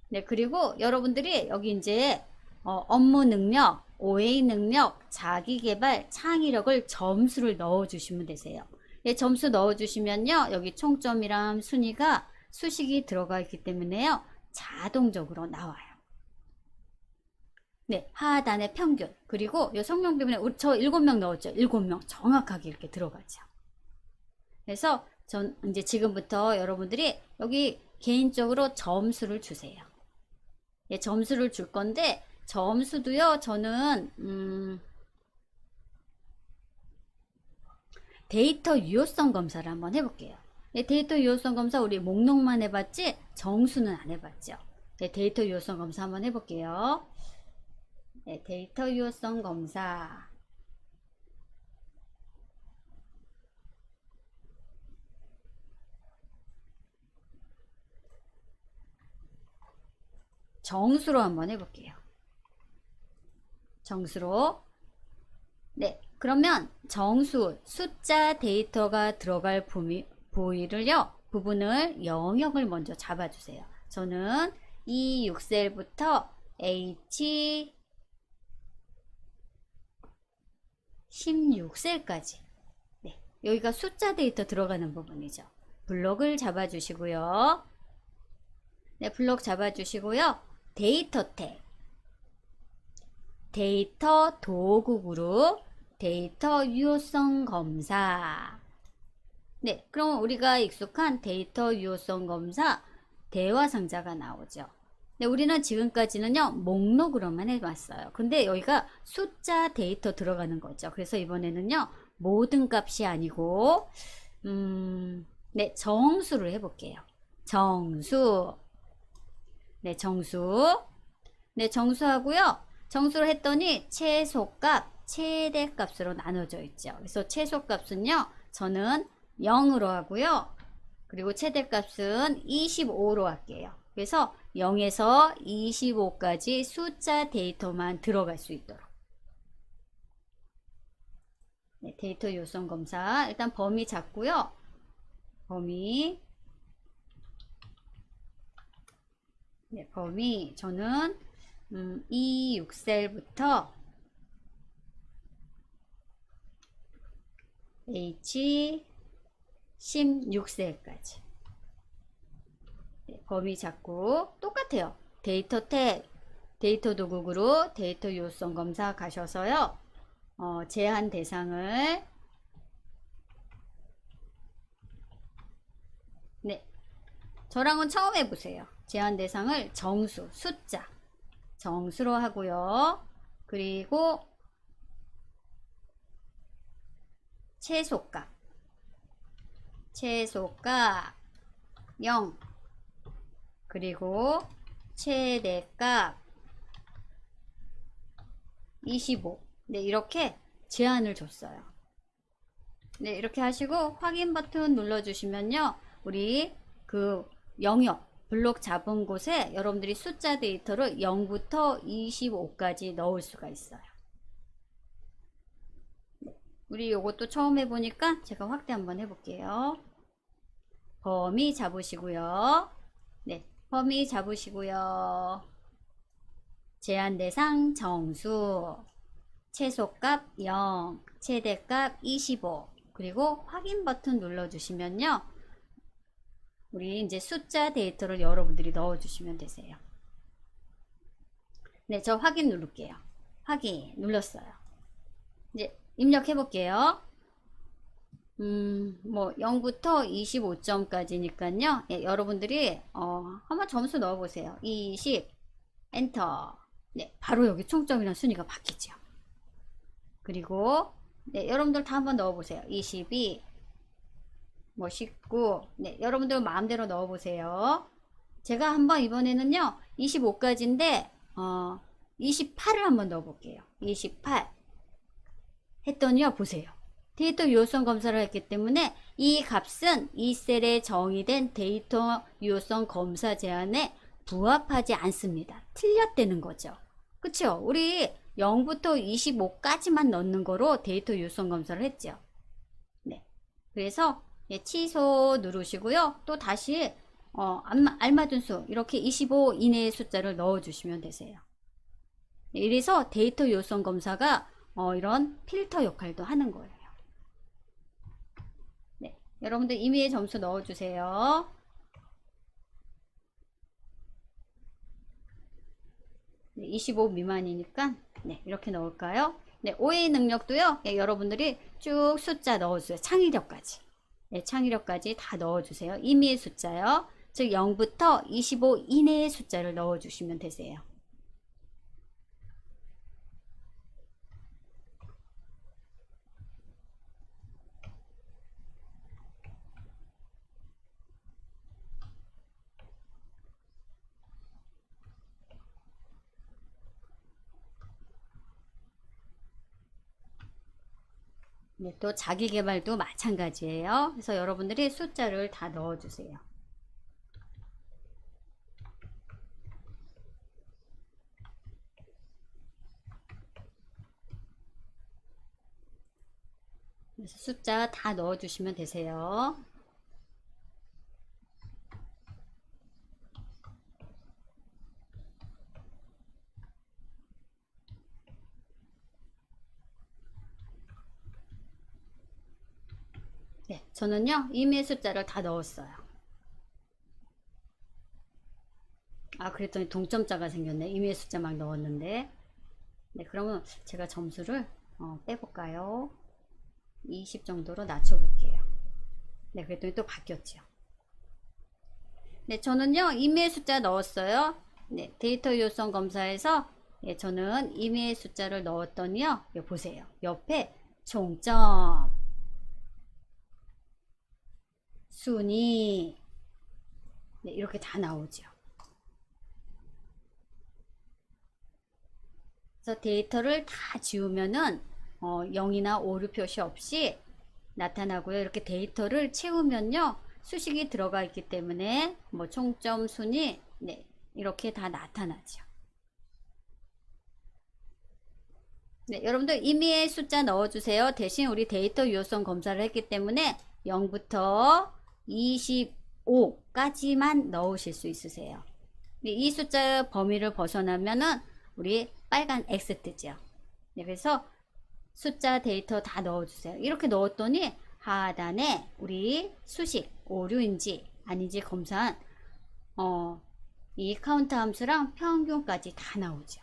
네, 그리고 여러분들이 여기 이제 업무 능력, OA 능력, 자기개발, 창의력을 점수를 넣어 주시면 되세요. 예, 점수 넣어 주시면요, 여기 총점이랑 순위가 수식이 들어가 있기 때문에요, 자동적으로 나와요. 네, 하단에 평균, 그리고 이 성명표문에 저 7명 넣었죠. 7명 정확하게 이렇게 들어가죠. 그래서 전 이제 지금부터 여러분들이 여기 개인적으로 점수를 주세요. 예, 점수를 줄 건데 점수도요. 저는 데이터 유효성 검사를 한번 해볼게요. 예, 데이터 유효성 검사 우리 목록만 해봤지 정수는 안 해봤죠. 예, 데이터 유효성 검사 한번 해볼게요. 예, 데이터 유효성 검사. 정수로 한번 해볼게요. 정수로. 네, 그러면 정수, 숫자 데이터가 들어갈 부분을 영역을 먼저 잡아주세요. 저는 이 6셀부터 H 16셀까지. 네, 여기가 숫자 데이터 들어가는 부분이죠. 블록을 잡아주시고요. 네, 블록 잡아주시고요. 데이터 탭. 데이터 도구 그룹, 데이터 유효성 검사. 네, 그럼 우리가 익숙한 데이터 유효성 검사 대화 상자가 나오죠. 네, 우리는 지금까지는요 목록으로만 해봤어요. 근데 여기가 숫자 데이터 들어가는 거죠. 그래서 이번에는요 모든 값이 아니고 네, 정수를 해볼게요. 정수. 네, 정수. 네, 정수하고요. 정수를 했더니 최소값, 최대값으로 나눠져 있죠. 그래서 최소값은요, 저는 0으로 하고요. 그리고 최대값은 25로 할게요. 그래서 0에서 25까지 숫자 데이터만 들어갈 수 있도록. 네, 데이터 요성 검사. 일단 범위 잡고요. 범위. 네, 범위. 저는 이 6셀부터 H 16셀까지. 네, 범위 잡고 똑같아요. 데이터 탭, 데이터 도구로 데이터 유효성 검사 가셔서요. 제한 대상을 네, 저랑은 처음 해보세요. 제한 대상을 정수, 숫자 정수로 하고요. 그리고 최소값 0 그리고 최대값 25. 네, 이렇게 제한을 줬어요. 네, 이렇게 하시고 확인 버튼 눌러주시면요. 우리 그 영역 블록 잡은 곳에 여러분들이 숫자 데이터를 0부터 25까지 넣을 수가 있어요. 네, 우리 요것도 처음 해보니까 제가 확대 한번 해볼게요. 범위 잡으시고요. 네, 범위 잡으시고요. 제한 대상 정수, 최소값 0, 최대값 25, 그리고 확인 버튼 눌러주시면요. 우리 이제 숫자 데이터를 여러분들이 넣어주시면 되세요. 네, 저 확인 누를게요. 확인 눌렀어요. 이제 입력해 볼게요. 뭐 0부터 25점까지니까요. 예, 여러분들이 한번 점수 넣어 보세요. 20 엔터. 네, 바로 여기 총점이랑 순위가 바뀌죠. 그리고 네, 여러분들 다 한번 넣어 보세요. 22 뭐 19. 네, 여러분들 마음대로 넣어 보세요. 제가 한번 이번에는요 25까지인데 28을 한번 넣어 볼게요. 28 했더니요, 보세요. 데이터 유효성 검사를 했기 때문에 이 값은 이 셀에 정의된 데이터 유효성 검사 제한에 부합하지 않습니다. 틀렸다는 거죠. 그쵸? 우리 0부터 25까지만 넣는 거로 데이터 유효성 검사를 했죠. 네. 그래서 예, 취소 누르시고요. 또 다시 알맞은 수 이렇게 25 이내의 숫자를 넣어 주시면 되세요. 네, 이래서 데이터 유효성 검사가 이런 필터 역할도 하는 거예요. 네, 여러분들 임의의 점수 넣어 주세요. 네, 25 미만이니까 네, 이렇게 넣을까요? 네, OA 능력도요. 예, 여러분들이 쭉 숫자 넣어주세요. 창의력까지. 네, 창의력까지 다 넣어주세요. 임의의 숫자요. 즉 0부터 25 이내의 숫자를 넣어주시면 되세요. 네, 또 자기 개발도 마찬가지예요. 그래서 여러분들이 숫자를 다 넣어주세요. 그래서 숫자 다 넣어주시면 되세요. 네, 저는요 이메일 숫자를 다 넣었어요. 아, 그랬더니 동점자가 생겼네. 이메일 숫자 막 넣었는데. 네, 그러면 제가 점수를 빼볼까요? 20 정도로 낮춰볼게요. 네, 그랬더니 또 바뀌었죠. 네, 저는요 이메일 숫자 넣었어요. 네, 데이터 유효성 검사에서 예, 저는 이메일 숫자를 넣었더니요, 여기 보세요. 옆에 총점, 순위, 네, 이렇게 다 나오죠. 그래서 데이터를 다 지우면은 0이나 오류 표시 없이 나타나고요. 이렇게 데이터를 채우면요, 수식이 들어가 있기 때문에 뭐 총점, 순위, 네, 이렇게 다 나타나죠. 네, 여러분들 임의의 숫자 넣어주세요. 대신 우리 데이터 유효성 검사를 했기 때문에 0부터 25까지만 넣으실 수 있으세요. 이 숫자 범위를 벗어나면은 우리 빨간 X 뜨죠. 네, 그래서 숫자 데이터 다 넣어주세요. 이렇게 넣었더니 하단에 우리 수식 오류인지 아닌지 검사한 이 카운트 함수랑 평균까지 다 나오죠.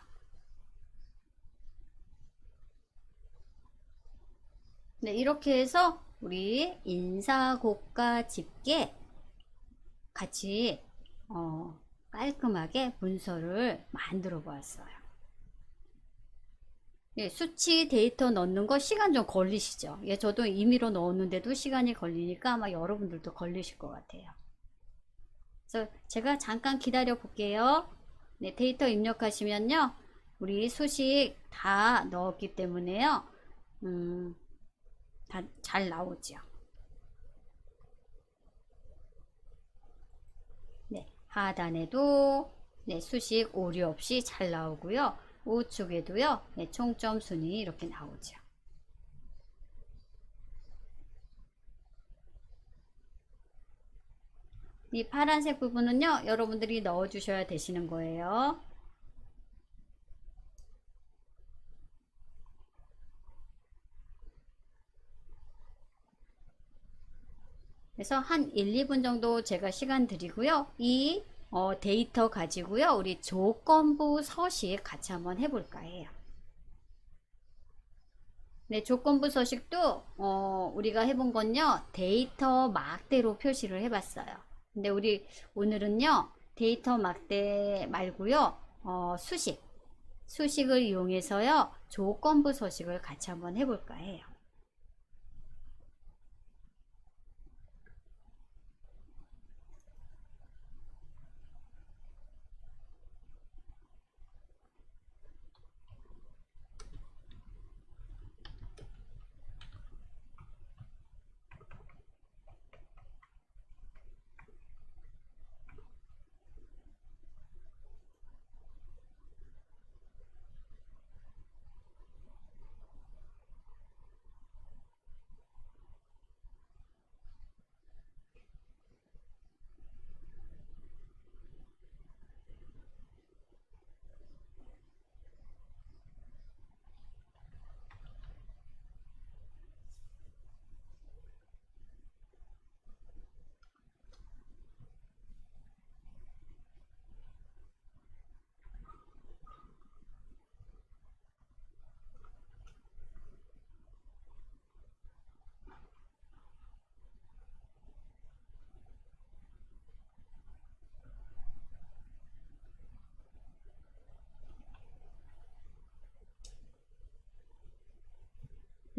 네, 이렇게 해서 우리 인사고가 집계 같이 깔끔하게 문서를 만들어 보았어요. 예, 수치 데이터 넣는 거 시간 좀 걸리시죠? 예, 저도 임의로 넣었는데도 시간이 걸리니까 아마 여러분들도 걸리실 것 같아요. 그래서 제가 잠깐 기다려 볼게요. 네, 데이터 입력하시면요, 우리 수식 다 넣었기 때문에요, 다 잘 나오죠. 네, 하단에도 네, 수식 오류 없이 잘 나오고요. 우측에도요, 네, 총점 순위 이렇게 나오죠. 이 파란색 부분은요, 여러분들이 넣어 주셔야 되시는 거예요. 그래서 한 1, 2분 정도 제가 시간 드리고요. 이 데이터 가지고요, 우리 조건부 서식 같이 한번 해볼까 해요. 네, 조건부 서식도 우리가 해본 건요, 데이터 막대로 표시를 해봤어요. 근데 우리 오늘은요, 데이터 막대 말고요, 수식을 이용해서요, 조건부 서식을 같이 한번 해볼까 해요.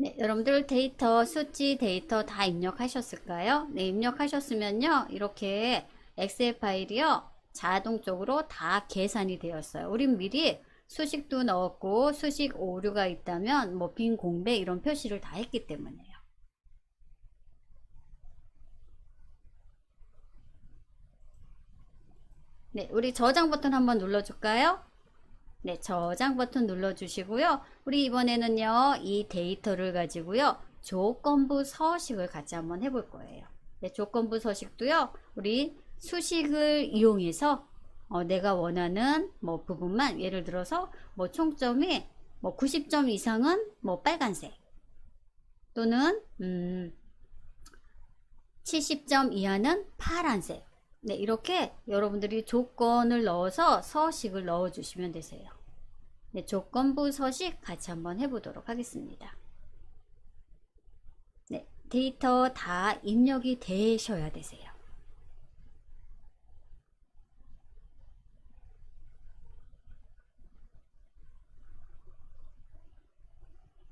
네, 여러분들 데이터, 수치 데이터 다 입력하셨을까요? 네, 입력하셨으면요. 이렇게 엑셀 파일이요. 자동적으로 다 계산이 되었어요. 우린 미리 수식도 넣었고 수식 오류가 있다면 뭐 빈 공백 이런 표시를 다 했기 때문에요. 네, 우리 저장 버튼 한번 눌러줄까요? 네, 저장 버튼 눌러주시고요. 우리 이번에는요, 이 데이터를 가지고요, 조건부 서식을 같이 한번 해볼 거예요. 네, 조건부 서식도요, 우리 수식을 이용해서 내가 원하는 뭐 부분만 예를 들어서 뭐 총점이 뭐 90점 이상은 뭐 빨간색 또는 70점 이하는 파란색. 네, 이렇게 여러분들이 조건을 넣어서 서식을 넣어 주시면 되세요. 네, 조건부 서식 같이 한번 해보도록 하겠습니다. 네, 데이터 다 입력이 되셔야 되세요.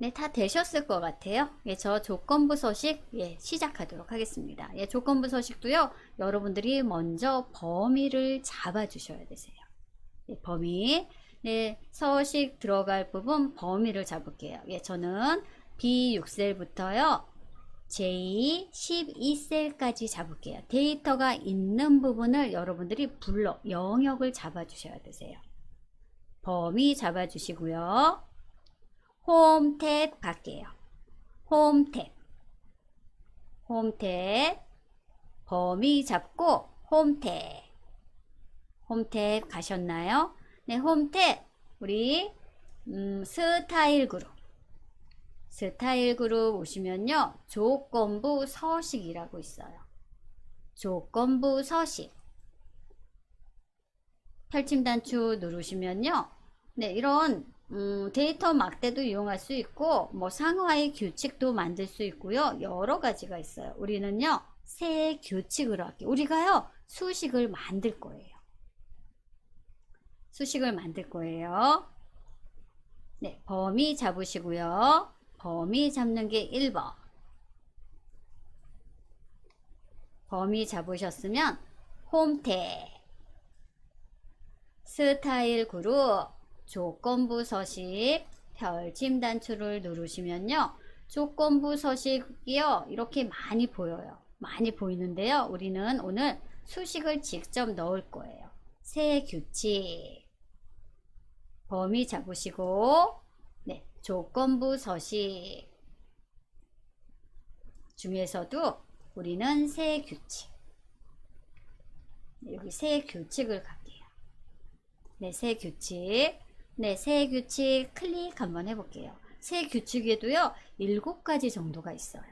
네, 다 되셨을 것 같아요. 예, 저 조건부 서식 시작하도록 하겠습니다. 예, 조건부 서식도요, 여러분들이 먼저 범위를 잡아 주셔야 되세요. 예, 범위. 네, 서식 들어갈 부분 범위를 잡을게요. 예, 저는 B6셀부터요, J12셀까지 잡을게요. 데이터가 있는 부분을 여러분들이 불러 영역을 잡아 주셔야 되세요. 범위 잡아 주시고요. 홈 탭 갈게요. 홈 탭. 홈 탭. 범위 잡고 홈 탭. 홈 탭 가셨나요? 네, 홈 탭. 우리 스타일 그룹. 스타일 그룹 오시면요. 조건부 서식이라고 있어요. 조건부 서식. 펼침 단추 누르시면요. 네, 이런 데이터 막대도 이용할 수 있고 뭐 상하의 규칙도 만들 수 있고요. 여러 가지가 있어요. 우리는요. 새 규칙으로 할게요. 우리가요. 수식을 만들 거예요. 수식을 만들 거예요. 네, 범위 잡으시고요. 범위 잡는 게 1번. 범위 잡으셨으면 홈 탭. 스타일 그룹 조건부 서식 펼침 단추를 누르시면요. 조건부 서식이요. 이렇게 많이 보여요. 많이 보이는데요. 우리는 오늘 수식을 직접 넣을 거예요. 새 규칙. 범위 잡으시고 네, 조건부 서식 중에서도 우리는 새 규칙. 여기 새 규칙을 갈게요. 네, 새 규칙. 네, 새 규칙 클릭 한번 해볼게요. 새 규칙에도요, 7가지 정도가 있어요.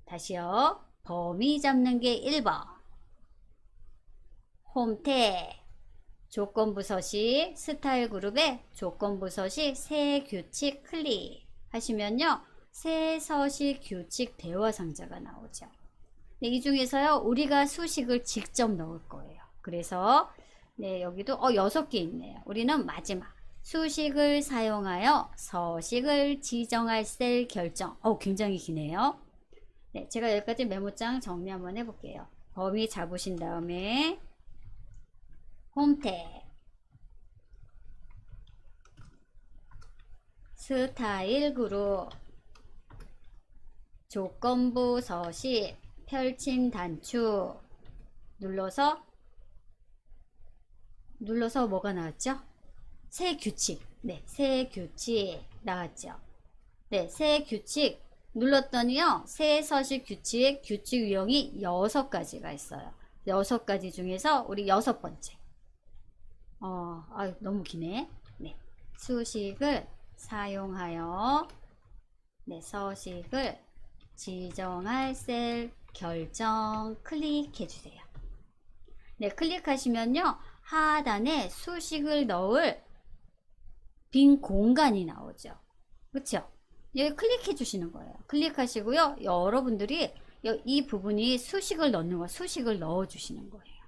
다시요. 범위 잡는 게 1번. 홈 탭. 조건부 서식, 스타일 그룹에 조건부 서식, 새 규칙 클릭 하시면요. 새 서식 규칙 대화 상자가 나오죠. 네, 이 중에서요, 우리가 수식을 직접 넣을 거예요. 그래서 네, 여기도 6개 있네요. 우리는 마지막 수식을 사용하여 서식을 지정할 셀 결정. 굉장히 기네요. 네, 제가 여기까지 메모장 정리 한번 해볼게요. 범위 잡으신 다음에 홈 탭, 스타일 그룹, 조건부 서식, 펼침 단추 눌러서 뭐가 나왔죠? 새 규칙. 네, 새 규칙 나왔죠. 네, 새 규칙 눌렀더니요. 새 서식 규칙 유형이 6가지가 있어요. 6가지 중에서 우리 6번째. 너무 기네. 네. 수식을 사용하여 네, 서식을 지정할 셀 결정 클릭해 주세요. 네, 클릭하시면요. 하단에 수식을 넣을 빈 공간이 나오죠. 그렇죠? 여기 클릭해 주시는 거예요. 클릭하시고요. 여러분들이 이 부분이 수식을 넣는 거, 수식을 넣어 주시는 거예요.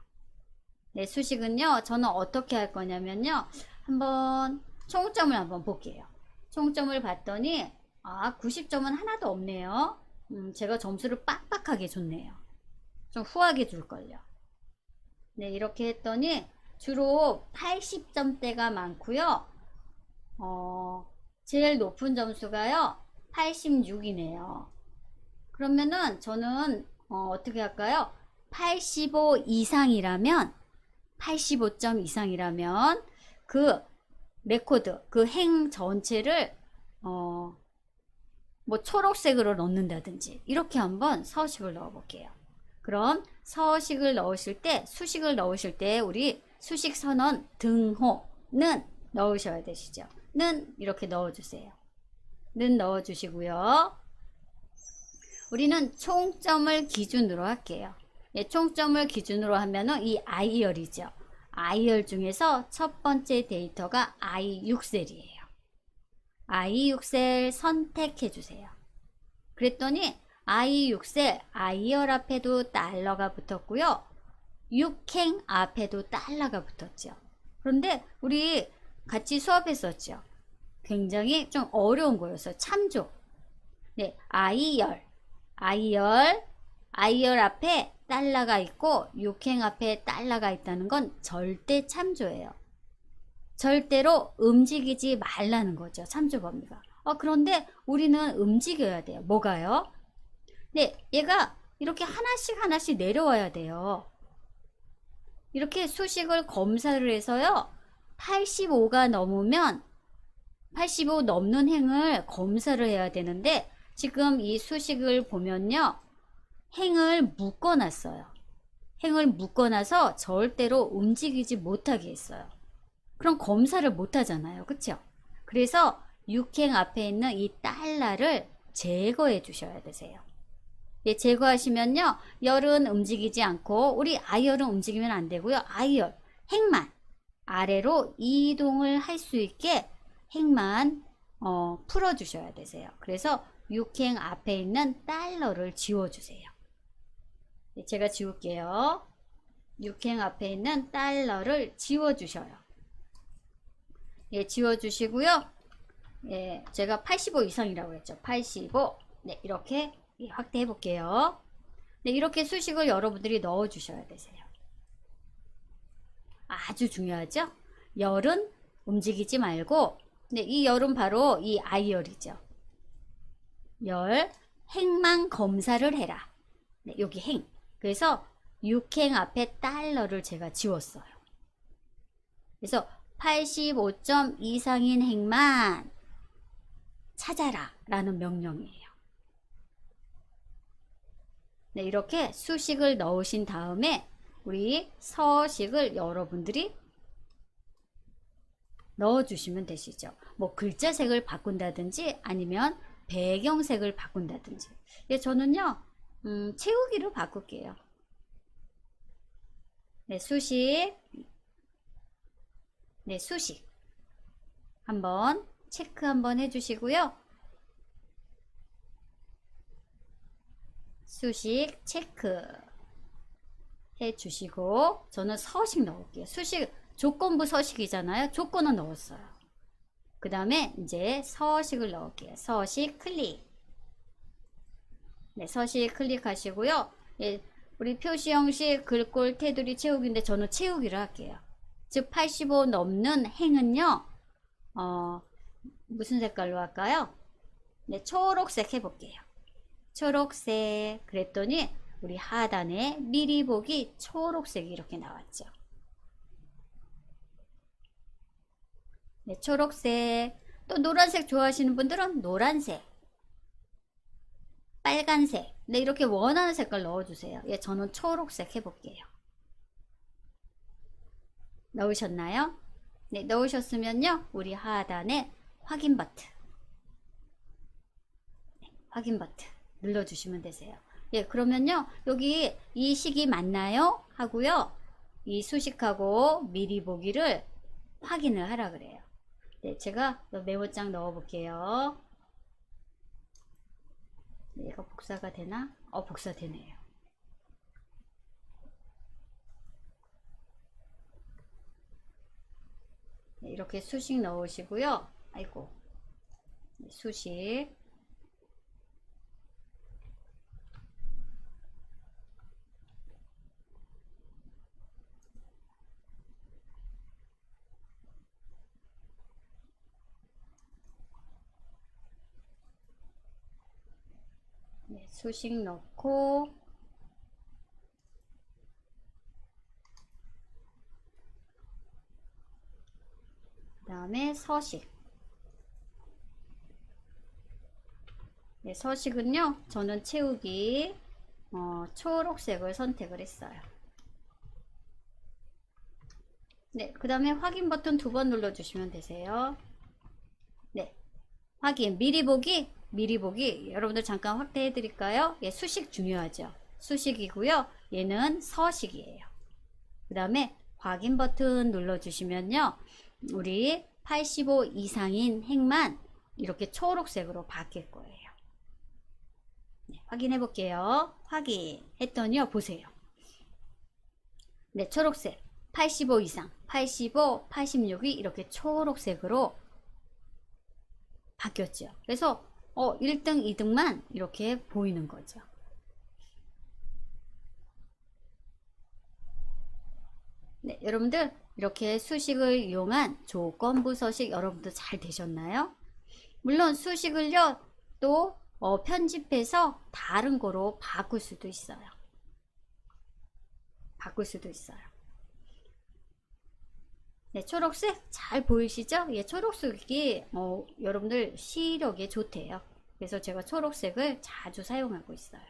네, 수식은요. 저는 어떻게 할 거냐면요. 한번 총점을 한번 볼게요. 총점을 봤더니 아, 90점은 하나도 없네요. 제가 점수를 빡빡하게 줬네요. 좀 후하게 줄걸요. 네, 이렇게 했더니 주로 80점대가 많고요. 제일 높은 점수가요, 86이네요. 그러면은 저는 어떻게 할까요? 85 이상이라면, 85점 이상이라면 그 레코드, 그 행 전체를 뭐 초록색으로 넣는다든지 이렇게 한번 서식을 넣어 볼게요. 그럼 서식을 넣으실 때, 수식을 넣으실 때 우리 수식 선언 등호는 넣으셔야 되시죠. 는 이렇게 넣어주세요. 는 넣어주시고요. 우리는 총점을 기준으로 할게요. 예, 총점을 기준으로 하면은 이 i열이죠. i열 중에서 첫 번째 데이터가 i6셀이에요. i6셀 선택해 주세요. 그랬더니 i6셀 i열 앞에도 달러가 붙었고요. 6행 앞에도 달러가 붙었죠. 그런데 우리 같이 수업했었죠. 굉장히 좀 어려운 거였어요. 참조. 네, i열 앞에 달러가 있고 6행 앞에 달러가 있다는 건 절대 참조예요. 절대로 움직이지 말라는 거죠. 참조 범위가. 그런데 우리는 움직여야 돼요. 뭐가요? 네, 얘가 이렇게 하나씩 하나씩 내려와야 돼요. 이렇게 수식을 검사를 해서요. 85가 넘으면 85 넘는 행을 검사를 해야 되는데 지금 이 수식을 보면요. 행을 묶어놨어요. 행을 묶어놔서 절대로 움직이지 못하게 했어요. 그럼 검사를 못하잖아요. 그쵸? 그래서 6행 앞에 있는 이 달러를 제거해 주셔야 되세요. 예, 제거하시면요. 열은 움직이지 않고 우리 I열은 움직이면 안 되고요. I열, 행만 아래로 이동을 할 수 있게 행만 풀어 주셔야 되세요. 그래서 6행 앞에 있는 달러를 지워주세요. 예, 제가 지울게요. 6행 앞에 있는 달러를 지워주셔요. 예, 지워주시고요. 예, 제가 85 이상이라고 했죠. 85. 네, 이렇게 확대해 볼게요. 네, 이렇게 수식을 여러분들이 넣어 주셔야 되세요. 아주 중요하죠? 열은 움직이지 말고, 네, 이 열은 바로 이 I열이죠. 열, 행만 검사를 해라. 네, 여기 행. 그래서 6행 앞에 달러를 제가 지웠어요. 그래서 85점 이상인 행만 찾아라 라는 명령이에요. 네, 이렇게 수식을 넣으신 다음에 우리 서식을 여러분들이 넣어주시면 되시죠. 뭐 글자색을 바꾼다든지 아니면 배경색을 바꾼다든지. 예, 저는요 채우기로 바꿀게요. 네, 수식. 네, 수식 한번 체크 한번 해주시고요. 수식 체크 해주시고 저는 서식 넣을게요. 수식 조건부 서식이잖아요. 조건은 넣었어요. 그 다음에 이제 서식을 넣을게요. 서식 클릭. 네, 서식 클릭하시고요. 예, 우리 표시 형식 글꼴 테두리 채우기인데 저는 채우기를 할게요. 즉 85 넘는 행은요. 무슨 색깔로 할까요? 네, 초록색 해볼게요. 초록색. 그랬더니 우리 하단에 미리 보기 초록색이 이렇게 나왔죠. 네, 초록색. 또 노란색 좋아하시는 분들은 노란색, 빨간색. 네, 이렇게 원하는 색깔 넣어주세요. 예, 저는 초록색 해볼게요. 넣으셨나요? 네, 넣으셨으면요. 우리 하단에 확인 버튼. 네, 확인 버튼 눌러주시면 되세요. 예, 그러면요. 여기 이 식이 맞나요? 하고요. 이 수식하고 미리 보기를 확인을 하라 그래요. 네, 제가 메모장 넣어 볼게요. 네, 얘가 복사가 되나? 복사되네요. 네, 이렇게 수식 넣으시고요. 아이고, 네, 수식. 수식 넣고 그 다음에 서식. 네, 서식은요, 저는 채우기 초록색을 선택을 했어요. 네, 그 다음에 확인 버튼 2번 눌러주시면 되세요. 네, 확인, 미리 보기, 여러분들 잠깐 확대해 드릴까요? 예, 수식 중요하죠. 수식이고요. 얘는 서식이에요. 그 다음에 확인 버튼 눌러주시면요, 우리 85 이상인 행만 이렇게 초록색으로 바뀔 거예요. 네, 확인해 볼게요. 확인했더니요, 보세요. 네, 초록색 85 이상, 85, 86이 이렇게 초록색으로 바뀌었죠. 그래서 1등, 2등만 이렇게 보이는 거죠. 네, 여러분들 이렇게 수식을 이용한 조건부 서식 여러분들 잘 되셨나요? 물론 수식을요, 또 편집해서 다른 거로 바꿀 수도 있어요. 네, 초록색 잘 보이시죠? 예, 초록색이 여러분들 시력에 좋대요. 그래서 제가 초록색을 자주 사용하고 있어요.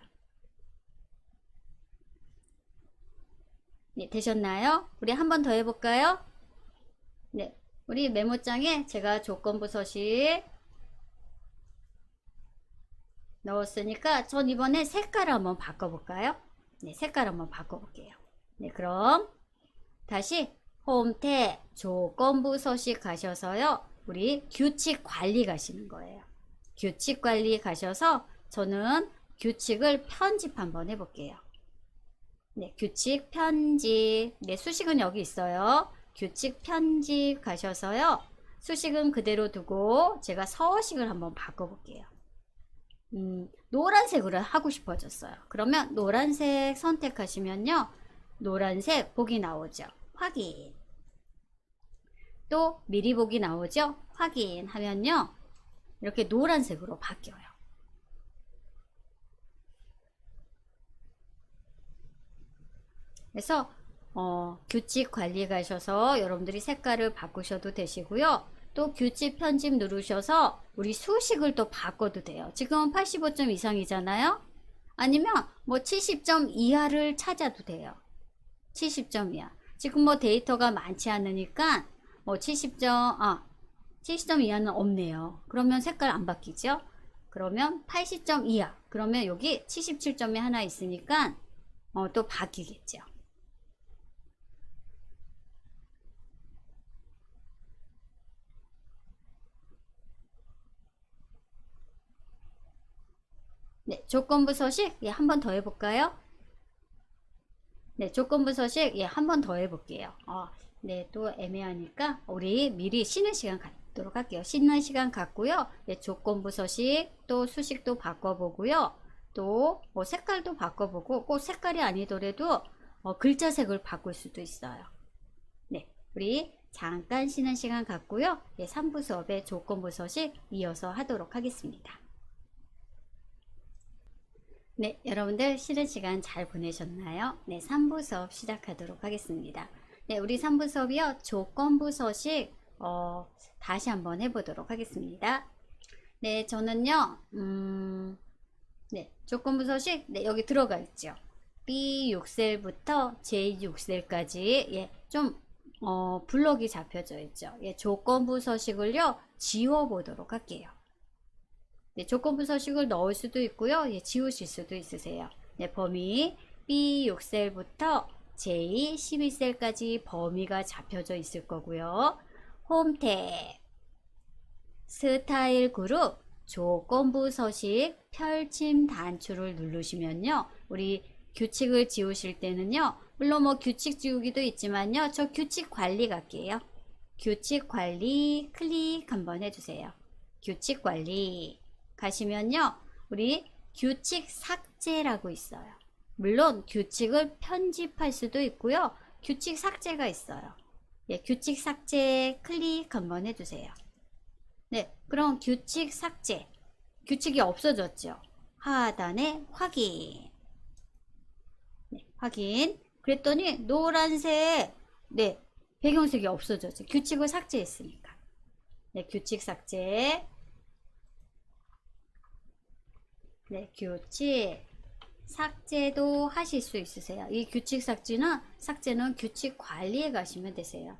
네, 되셨나요? 우리 한 번 더 해볼까요? 네, 우리 메모장에 제가 조건부 서식 넣었으니까 전 이번에 색깔을 한번 바꿔볼까요? 네, 색깔 한번 바꿔볼게요. 네, 그럼 다시 홈 탭 조건부 서식 가셔서요, 우리 규칙 관리 가시는 거예요. 규칙 관리 가셔서 저는 규칙을 편집 한번 해볼게요. 네, 규칙 편집. 네, 수식은 여기 있어요. 규칙 편집 가셔서요, 수식은 그대로 두고 제가 서식을 한번 바꿔볼게요. 노란색으로 하고 싶어졌어요. 그러면 노란색 선택하시면요, 노란색 보기 나오죠. 확인. 또 미리 보기 나오죠. 확인하면요, 이렇게 노란색으로 바뀌어요. 그래서 규칙 관리 가셔서 여러분들이 색깔을 바꾸셔도 되시고요. 또 규칙 편집 누르셔서 우리 수식을 또 바꿔도 돼요. 지금은 85점 이상이잖아요. 아니면 뭐 70점 이하를 찾아도 돼요. 70점 이하. 지금 뭐 데이터가 많지 않으니까 뭐 70점 이하는 없네요. 그러면 색깔 안 바뀌죠? 그러면 80점 이하. 그러면 여기 77점이 하나 있으니까 또 바뀌겠죠. 네, 조건부 서식 한 번 더 해볼까요? 네, 조건부 서식 한 번 더 해볼게요. 네, 또 애매하니까 우리 미리 쉬는 시간 갖도록 할게요. 쉬는 시간 갖고요. 네, 조건부 서식 또 수식도 바꿔보고요. 또 뭐 색깔도 바꿔보고, 꼭 색깔이 아니더라도 글자색을 바꿀 수도 있어요. 네, 우리 잠깐 쉬는 시간 갖고요. 네, 3부 수업의 조건부 서식 이어서 하도록 하겠습니다. 네, 여러분들 쉬는 시간 잘 보내셨나요? 네, 3부 수업 시작하도록 하겠습니다. 네, 우리 3부 수업이요, 조건부 서식 다시 한번 해보도록 하겠습니다. 네, 저는요, 네, 조건부 서식, 네, 여기 들어가 있죠. B6셀부터 J6셀까지, 예, 좀, 블럭이 잡혀져 있죠. 예, 조건부 서식을요, 지워보도록 할게요. 네, 조건부 서식을 넣을 수도 있고요. 예, 지우실 수도 있으세요. 네, 범위 B6셀부터 J12셀까지 범위가 잡혀져 있을 거고요. 홈 탭, 스타일 그룹, 조건부 서식, 펼침 단추를 누르시면요, 우리 규칙을 지우실 때는요, 물론 뭐 규칙 지우기도 있지만요, 저 규칙 관리 갈게요. 규칙 관리 클릭 한번 해주세요. 규칙 관리 가시면요, 우리 규칙 삭제라고 있어요. 물론 규칙을 편집할 수도 있고요, 규칙 삭제가 있어요. 예, 규칙 삭제 클릭 한번 해주세요. 네, 그럼 규칙 삭제, 규칙이 없어졌죠. 하단에 확인. 네, 확인. 그랬더니 노란색 네, 배경색이 없어졌죠. 규칙을 삭제했으니까. 네, 규칙 삭제. 네, 규칙 삭제도 하실 수 있으세요. 이 규칙 삭제는 규칙 관리에 가시면 되세요.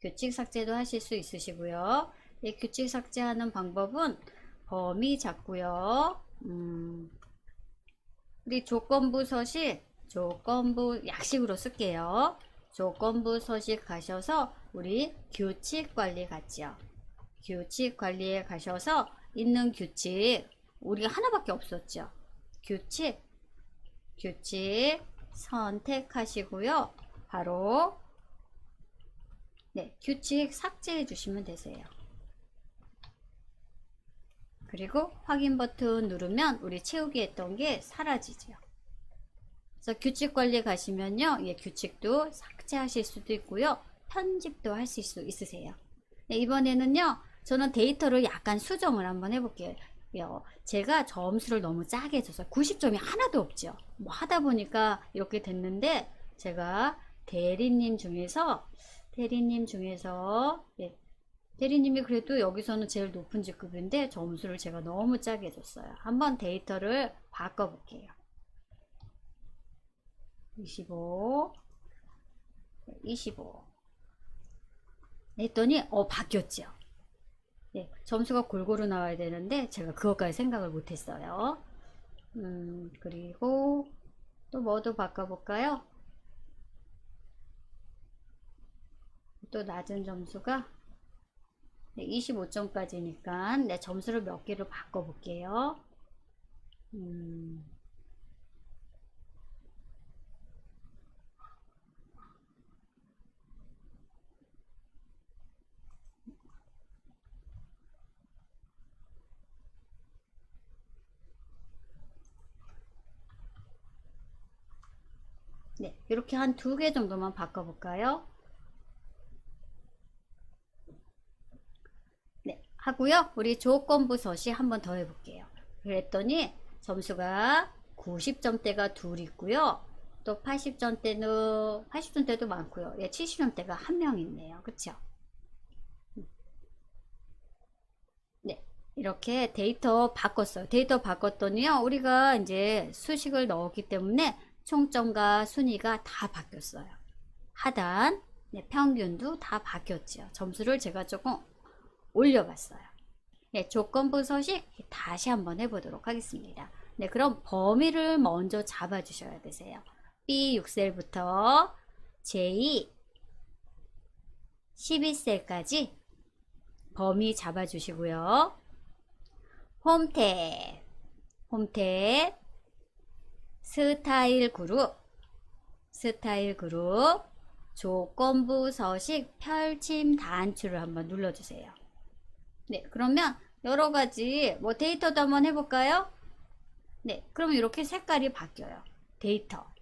규칙 삭제도 하실 수 있으시고요. 이 규칙 삭제하는 방법은 범위 잡고요. 우리 조건부 서식, 조건부 약식으로 쓸게요. 조건부 서식 가셔서 우리 규칙 관리 갔죠. 규칙 관리에 가셔서 있는 규칙, 우리가 하나밖에 없었죠. 규칙 선택하시고요. 바로 네, 규칙 삭제해 주시면 되세요. 그리고 확인 버튼 누르면 우리 채우기 했던 게 사라지죠. 그래서 규칙 관리 가시면요. 예, 규칙도 삭제하실 수도 있고요. 편집도 하실 수 있으세요. 네, 이번에는요. 저는 데이터를 약간 수정을 한번 해볼게요. 제가 점수를 너무 짜게 줘서 90점이 하나도 없죠. 뭐 하다 보니까 이렇게 됐는데 제가 대리님 중에서 예, 대리님이 그래도 여기서는 제일 높은 직급인데 점수를 제가 너무 짜게 줬어요. 한번 데이터를 바꿔볼게요. 25 했더니 바뀌었죠. 네, 점수가 골고루 나와야 되는데 제가 그것까지 생각을 못했어요. 그리고 또 뭐도 바꿔볼까요? 또 낮은 점수가 25점까지니까 내 점수를 몇 개로 바꿔볼게요. 네, 이렇게 한 2개 정도만 바꿔볼까요? 네, 하고요. 우리 조건부 서식 한번 더 해볼게요. 그랬더니 점수가 90점대가 둘 있고요. 또 80점대도 많고요. 예, 70점대가 한 명 있네요. 그쵸? 네, 이렇게 데이터 바꿨어요. 데이터 바꿨더니요. 우리가 이제 수식을 넣었기 때문에 총점과 순위가 다 바뀌었어요. 하단, 네, 평균도 다 바뀌었죠. 점수를 제가 조금 올려봤어요. 네, 조건부 서식 다시 한번 해보도록 하겠습니다. 네, 그럼 범위를 먼저 잡아주셔야 되세요. B6셀부터 J 12셀까지 범위 잡아주시고요. 홈탭 스타일 그룹 조건부 서식 펼침 단추를 한번 눌러주세요. 네, 그러면 여러가지 뭐 데이터도 한번 해볼까요? 네, 그럼 이렇게 색깔이 바뀌어요. 데이터.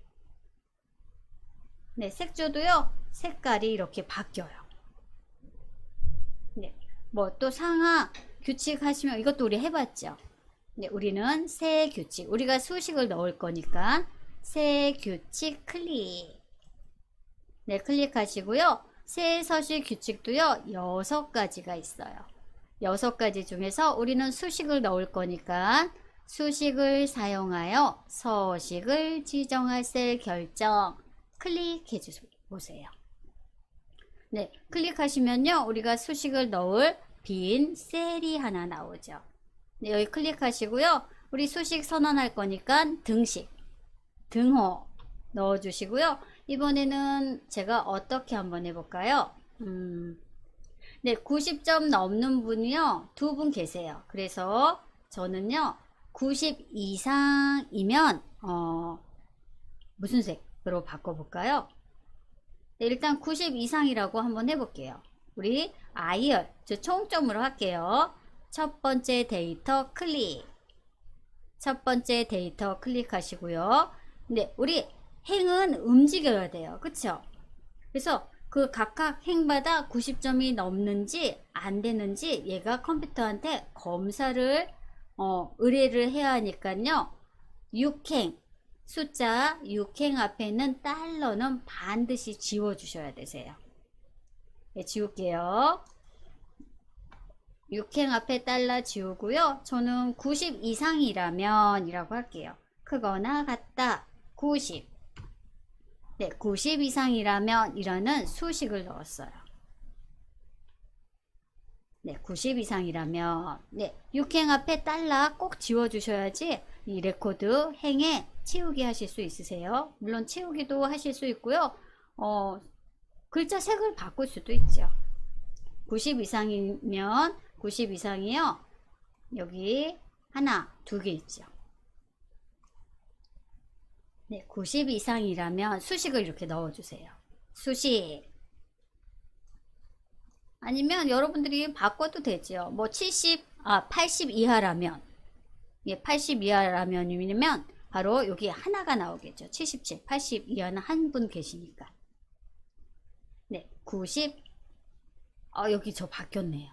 네, 색조도요, 색깔이 이렇게 바뀌어요. 네, 뭐 또 상하 규칙 하시면 이것도 우리 해봤죠. 네, 우리는 새 규칙, 우리가 수식을 넣을 거니까 새 규칙 클릭. 네, 클릭하시고요. 새 서식 규칙도요, 6가지가 있어요. 6가지 중에서 우리는 수식을 넣을 거니까 수식을 사용하여 서식을 지정할 셀 결정 클릭해 보세요. 네, 클릭하시면요, 우리가 수식을 넣을 빈 셀이 하나 나오죠. 네, 여기 클릭하시고요. 우리 수식 선언할 거니까 등식, 등호 넣어주시고요. 이번에는 제가 어떻게 한번 해볼까요? 네, 90점 넘는 분이요, 2분 계세요. 그래서 저는요, 90 이상이면 무슨 색으로 바꿔볼까요? 네, 일단 90 이상이라고 한번 해볼게요. 우리 IR, 저 총점으로 할게요. 첫 번째 데이터 클릭하시고요. 네, 우리 행은 움직여야 돼요. 그쵸? 그래서 그 각각 행마다 90점이 넘는지 안 되는지 얘가 컴퓨터한테 검사를 의뢰를 해야 하니까요. 육행, 숫자 6행 앞에 있는 달러는 반드시 지워주셔야 되세요. 네, 지울게요. 6행 앞에 달러 지우고요. 저는 90 이상이라면 이라고 할게요. 크거나 같다. 90. 네, 90 이상이라면 이라는 수식을 넣었어요. 네, 90 이상이라면 네, 6행 앞에 달러 꼭 지워주셔야지 이 레코드 행에 채우기 하실 수 있으세요. 물론 채우기도 하실 수 있고요. 글자 색을 바꿀 수도 있죠. 90 이상이면 90 이상이요. 여기 하나, 두 개 있죠. 네, 90 이상이라면 수식을 이렇게 넣어주세요. 수식. 아니면 여러분들이 바꿔도 되죠. 뭐 80 이하라면, 예, 80 이하라면이면 바로 여기 하나가 나오겠죠. 77, 80 이하는 한 분 계시니까. 네, 90. 여기 저 바뀌었네요.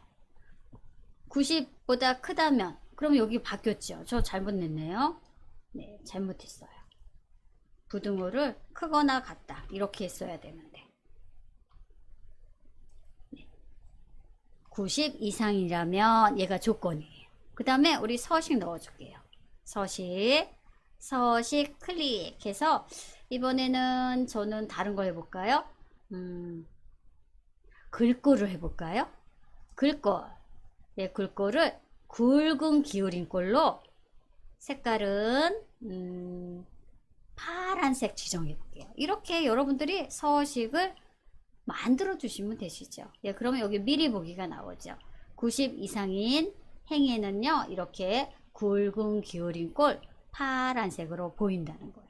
90보다 크다면, 그럼 여기 바뀌었죠. 저 잘못 냈네요. 네, 잘못했어요. 부등호를 크거나 같다. 이렇게 했어야 되는데. 90 이상이라면 얘가 조건이에요. 그 다음에 우리 서식 넣어줄게요. 서식 클릭해서 이번에는 저는 다른 거 해볼까요? 글꼴을 해볼까요? 글꼴. 네, 글꼴을 굵은 기울인 꼴로 색깔은 파란색 지정해 볼게요. 이렇게 여러분들이 서식을 만들어 주시면 되시죠. 예, 그러면 여기 미리 보기가 나오죠. 90 이상인 행에는요, 이렇게 굵은 기울인 꼴 파란색으로 보인다는 거예요.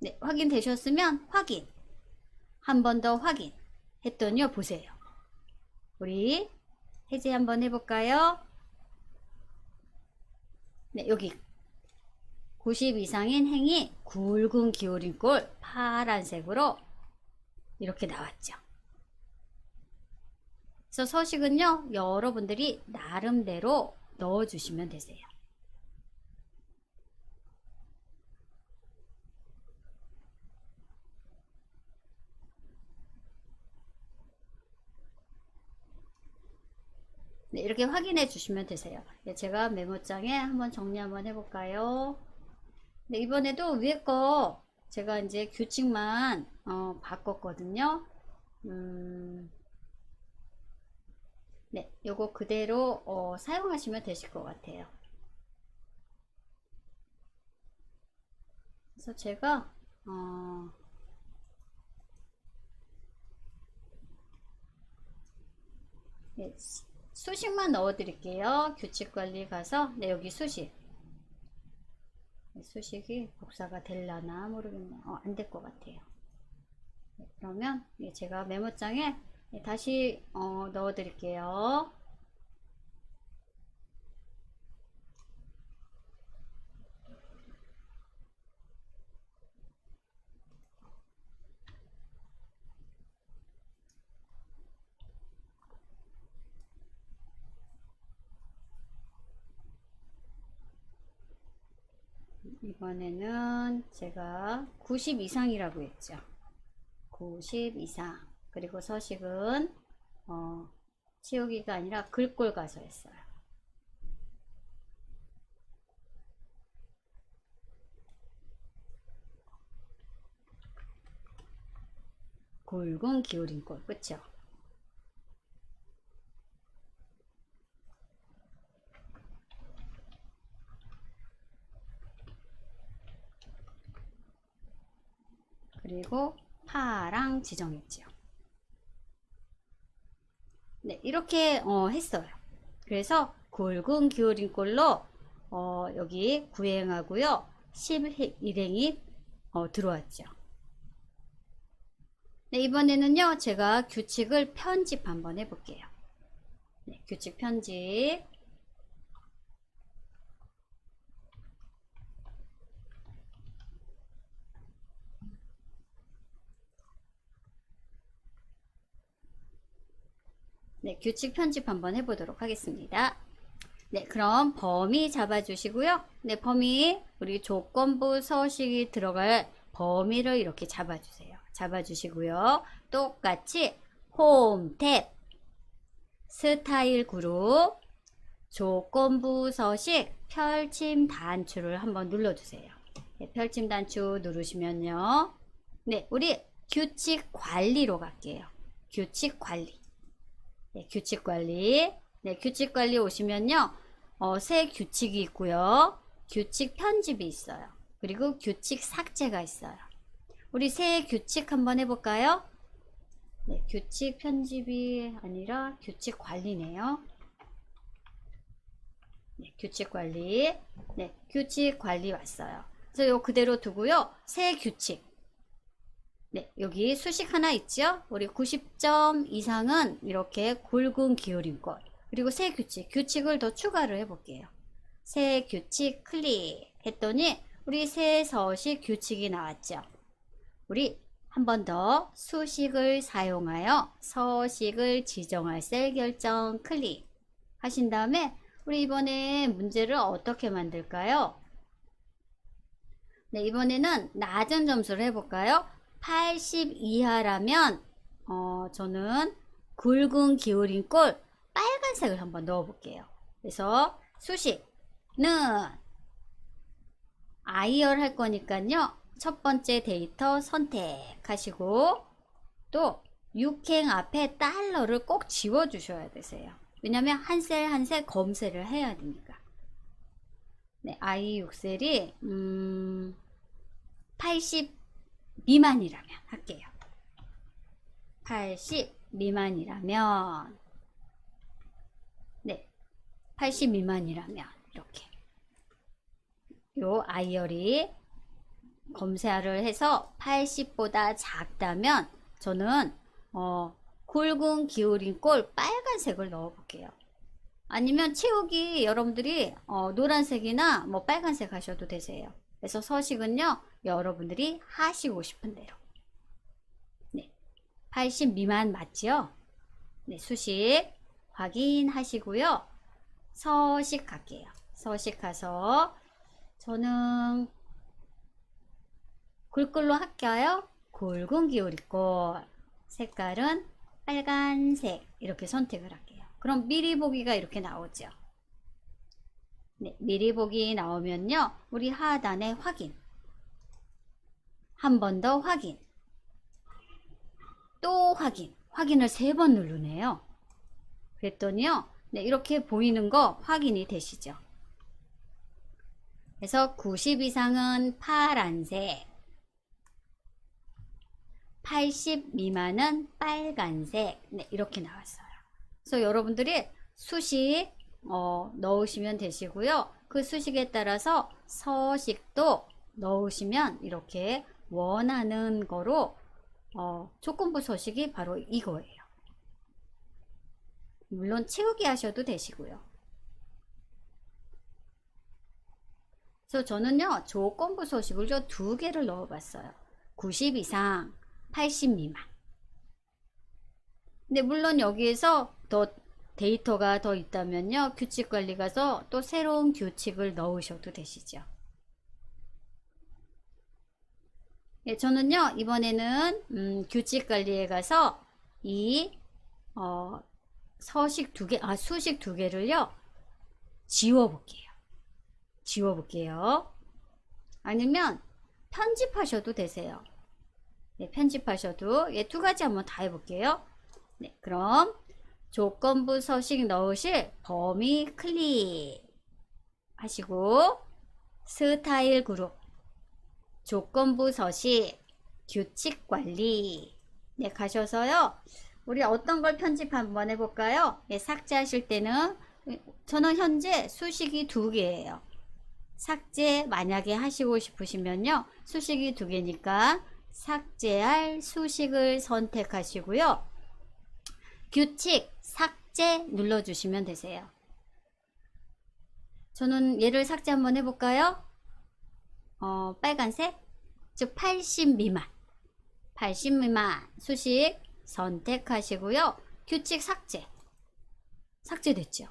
네, 확인되셨으면 확인. 한 번 더 확인. 했더니요, 보세요. 우리 해제 한번 해볼까요? 네, 여기 90 이상인 행이 굵은 기울인 꼴 파란색으로 이렇게 나왔죠. 그래서 서식은요, 여러분들이 나름대로 넣어주시면 되세요. 네, 이렇게 확인해 주시면 되세요. 네, 제가 메모장에 한번 정리 한번 해볼까요? 네, 이번에도 위에 거 제가 이제 규칙만 바꿨거든요. 네, 요거 그대로 사용하시면 되실 것 같아요. 그래서 제가 네, 수식만 넣어 드릴게요. 규칙 관리 가서 네, 여기 수식. 네, 수식이 복사가 될라나 모르겠네요. 안 될 것 같아요. 네, 그러면 네, 제가 메모장에 네, 다시 넣어 드릴게요. 이번에는 제가 90 이상이라고 했죠. 90 이상. 그리고 서식은 치우기가 아니라 글꼴 가서 했어요. 굵은 기울인 꼴, 그쵸? 그리고 파랑 지정했죠. 네, 이렇게 했어요. 그래서 굵은 기울인 꼴로 여기 9행하고요 11행이 들어왔죠. 네, 이번에는요 제가 규칙을 편집 한번 해볼게요. 네, 규칙 편집. 네, 규칙 편집 한번 해보도록 하겠습니다. 네, 그럼 범위 잡아주시고요. 네, 범위, 우리 조건부 서식이 들어갈 범위를 이렇게 잡아주세요. 잡아주시고요. 똑같이 홈, 탭, 스타일 그룹, 조건부 서식, 펼침 단추를 한번 눌러주세요. 네, 펼침 단추 누르시면요. 네, 우리 규칙 관리로 갈게요. 규칙 관리. 네, 규칙 관리. 네, 규칙 관리 오시면요. 새 규칙이 있고요. 규칙 편집이 있어요. 그리고 규칙 삭제가 있어요. 우리 새 규칙 한번 해볼까요? 네, 규칙 편집이 아니라 규칙 관리네요. 네, 규칙 관리. 네, 규칙 관리 왔어요. 그래서 요 그대로 두고요. 새 규칙. 네, 여기 수식 하나 있죠? 우리 90점 이상은 이렇게 굵은 기울임꼴. 그리고 새 규칙, 규칙을 더 추가를 해볼게요. 새 규칙 클릭 했더니 우리 새 서식 규칙이 나왔죠. 우리 한 번 더 수식을 사용하여 서식을 지정할 셀 결정 클릭 하신 다음에 우리 이번에 문제를 어떻게 만들까요? 네, 이번에는 낮은 점수를 해볼까요? 80 이하라면 저는 굵은 기울인 꼴 빨간색을 한번 넣어 볼게요. 그래서 수식은 아이얼 할 거니까요. 첫 번째 데이터 선택하시고 또 6행 앞에 달러를 꼭 지워 주셔야 되세요. 왜냐면 한 셀 한 셀 검색을 해야 되니까. 네, I6셀이 80 미만이라면 할게요. 80 미만이라면 네, 80 미만이라면 이렇게 요 아이얼이 검사를 해서 80보다 작다면 저는 굵은 기울인 꼴 빨간색을 넣어 볼게요. 아니면 채우기 여러분들이 노란색이나 뭐 빨간색 하셔도 되세요. 그래서 서식은요 여러분들이 하시고 싶은 대로. 네, 80 미만 맞지요? 네, 수식 확인하시고요. 서식 갈게요. 서식 가서 저는 굵글로 할까요? 굵은 기울이꼴 색깔은 빨간색 이렇게 선택을 할게요. 그럼 미리 보기가 이렇게 나오죠. 네, 미리 보기 나오면요. 우리 하단에 확인. 한 번 더 확인. 또 확인. 확인을 3번 누르네요. 그랬더니요. 네, 이렇게 보이는 거 확인이 되시죠. 그래서 90 이상은 파란색. 80 미만은 빨간색. 네, 이렇게 나왔어요. 그래서 여러분들이 수식 넣으시면 되시고요. 그 수식에 따라서 서식도 넣으시면 이렇게 원하는 거로 조건부 서식이 바로 이거예요. 물론 채우기 하셔도 되시고요. 그래서 저는요 조건부 서식을 2개를 넣어 봤어요. 90 이상 80 미만. 근데 물론 여기에서 더 데이터가 더 있다면요 규칙 관리 가서 또 새로운 규칙을 넣으셔도 되시죠. 예, 저는요 이번에는 규칙 관리에 가서 이 서식 2개, 수식 2개를요 지워 볼게요. 지워 볼게요. 아니면 편집하셔도 되세요. 네, 편집하셔도 예, 2가지 한번 다 해볼게요. 네, 그럼 조건부 서식 넣으실 범위 클릭 하시고 스타일 그룹 조건부 서식 규칙 관리 네 가셔서요 우리 어떤 걸 편집 한번 해볼까요? 예, 삭제하실 때는 저는 현재 수식이 2개예요. 삭제 만약에 하시고 싶으시면요 수식이 2개니까 삭제할 수식을 선택하시고요. 규칙 삭제 눌러주시면 되세요. 저는 얘를 삭제 한번 해볼까요? 빨간색 즉 80 미만 80 미만 수식 선택하시고요. 규칙 삭제 삭제됐죠.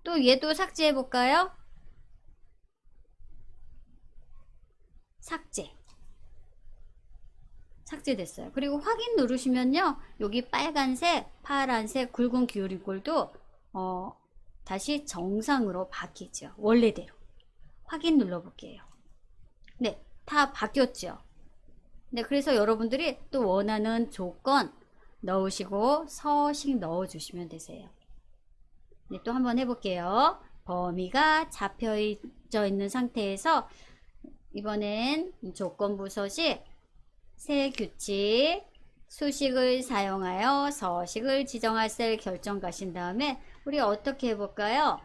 또 얘도 삭제해 볼까요? 삭제됐어요. 그리고 확인 누르시면요, 여기 빨간색, 파란색, 굵은 기울임꼴도 다시 정상으로 바뀌죠. 원래대로. 확인 눌러볼게요. 네, 다 바뀌었죠. 네, 그래서 여러분들이 또 원하는 조건 넣으시고 서식 넣어주시면 되세요. 네, 또 한번 해볼게요. 범위가 잡혀져 있는 상태에서 이번엔 조건부 서식, 새 규칙, 수식을 사용하여 서식을 지정할 셀 결정 가신 다음에 우리 어떻게 해볼까요?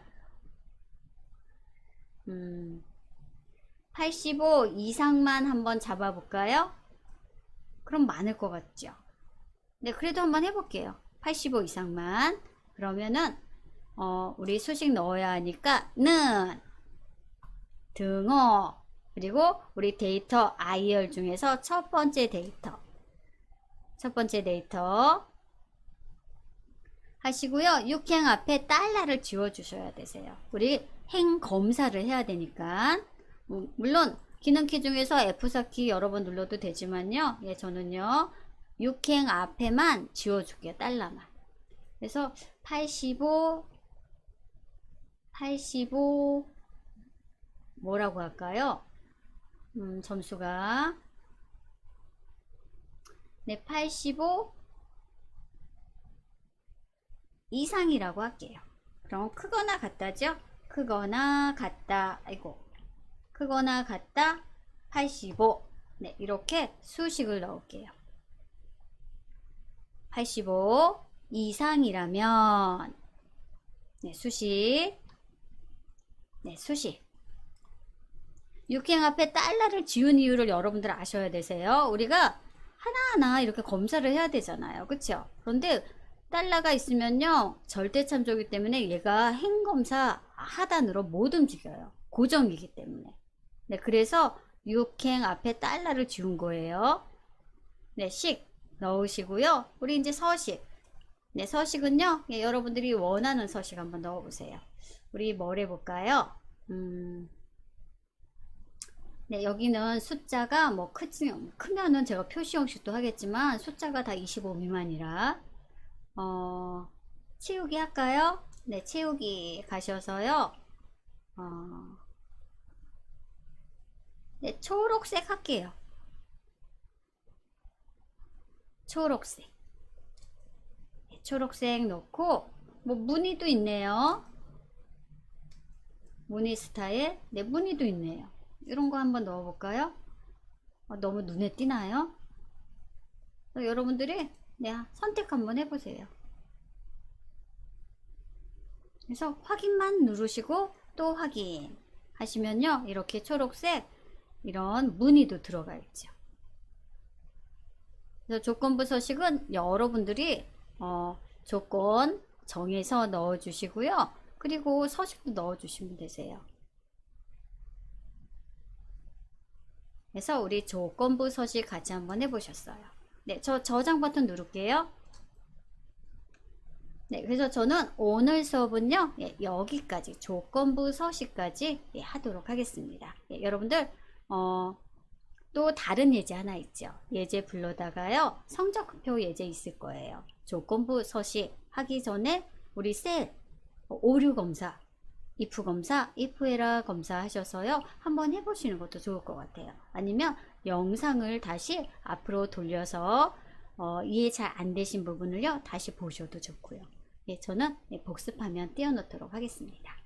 85 이상만 한번 잡아볼까요? 그럼 많을 것 같죠? 네, 그래도 한번 해볼게요. 85 이상만. 그러면은 우리 수식 넣어야 하니까 는 등호 그리고 우리 데이터 IR 중에서 첫 번째 데이터 하시고요. 육행 앞에 달러를 지워 주셔야 되세요. 우리 행 검사를 해야 되니까. 물론 기능키 중에서 F4키 여러 번 눌러도 되지만요. 예, 저는요. 육행 앞에만 지워 줄게요. 달러만. 그래서 85 뭐라고 할까요? 점수가 네, 85 이상이라고 할게요. 그럼 크거나 같다죠? 크거나 같다. 크거나 같다 85. 네, 이렇게 수식을 넣을게요. 85 이상이라면 네, 수식. 육행 앞에 달러를 지운 이유를 여러분들 아셔야 되세요. 우리가 하나하나 이렇게 검사를 해야 되잖아요. 그쵸? 그런데 달러가 있으면요, 절대참조이기 때문에 얘가 행검사 하단으로 못 움직여요. 고정이기 때문에. 네, 그래서 육행 앞에 달러를 지운 거예요. 네, 식 넣으시고요. 우리 이제 서식. 네, 서식은요, 예, 여러분들이 원하는 서식 한번 넣어보세요. 우리 뭘 해볼까요? 네, 여기는 숫자가 뭐 크면은 제가 표시 형식도 하겠지만 숫자가 다 25 미만이라 채우기 할까요? 네, 채우기 가셔서요. 네, 초록색 할게요. 초록색. 네, 초록색 넣고 뭐 무늬도 있네요. 무늬 스타일. 네, 무늬도 있네요. 이런 거 한번 넣어볼까요? 너무 눈에 띄나요? 여러분들이 네, 선택 한번 해보세요. 그래서 확인만 누르시고 또 확인 하시면요, 이렇게 초록색 이런 무늬도 들어가 있죠. 그래서 조건부 서식은 여러분들이 조건 정해서 넣어 주시고요. 그리고 서식도 넣어 주시면 되세요. 그래서 우리 조건부 서식 같이 한번 해보셨어요. 네, 저 저장 버튼 누를게요. 네, 그래서 저는 오늘 수업은요, 예, 여기까지 조건부 서식까지 예, 하도록 하겠습니다. 예, 여러분들 또 다른 예제 하나 있죠. 예제 불러다가요, 성적표 예제 있을 거예요. 조건부 서식 하기 전에 우리 셀 오류 검사, if 검사, if 에라 검사 하셔서요, 한번 해보시는 것도 좋을 것 같아요. 아니면 영상을 다시 앞으로 돌려서 이해 잘 안 되신 부분을요, 다시 보셔도 좋고요. 예, 저는 복습하면 띄워놓도록 하겠습니다.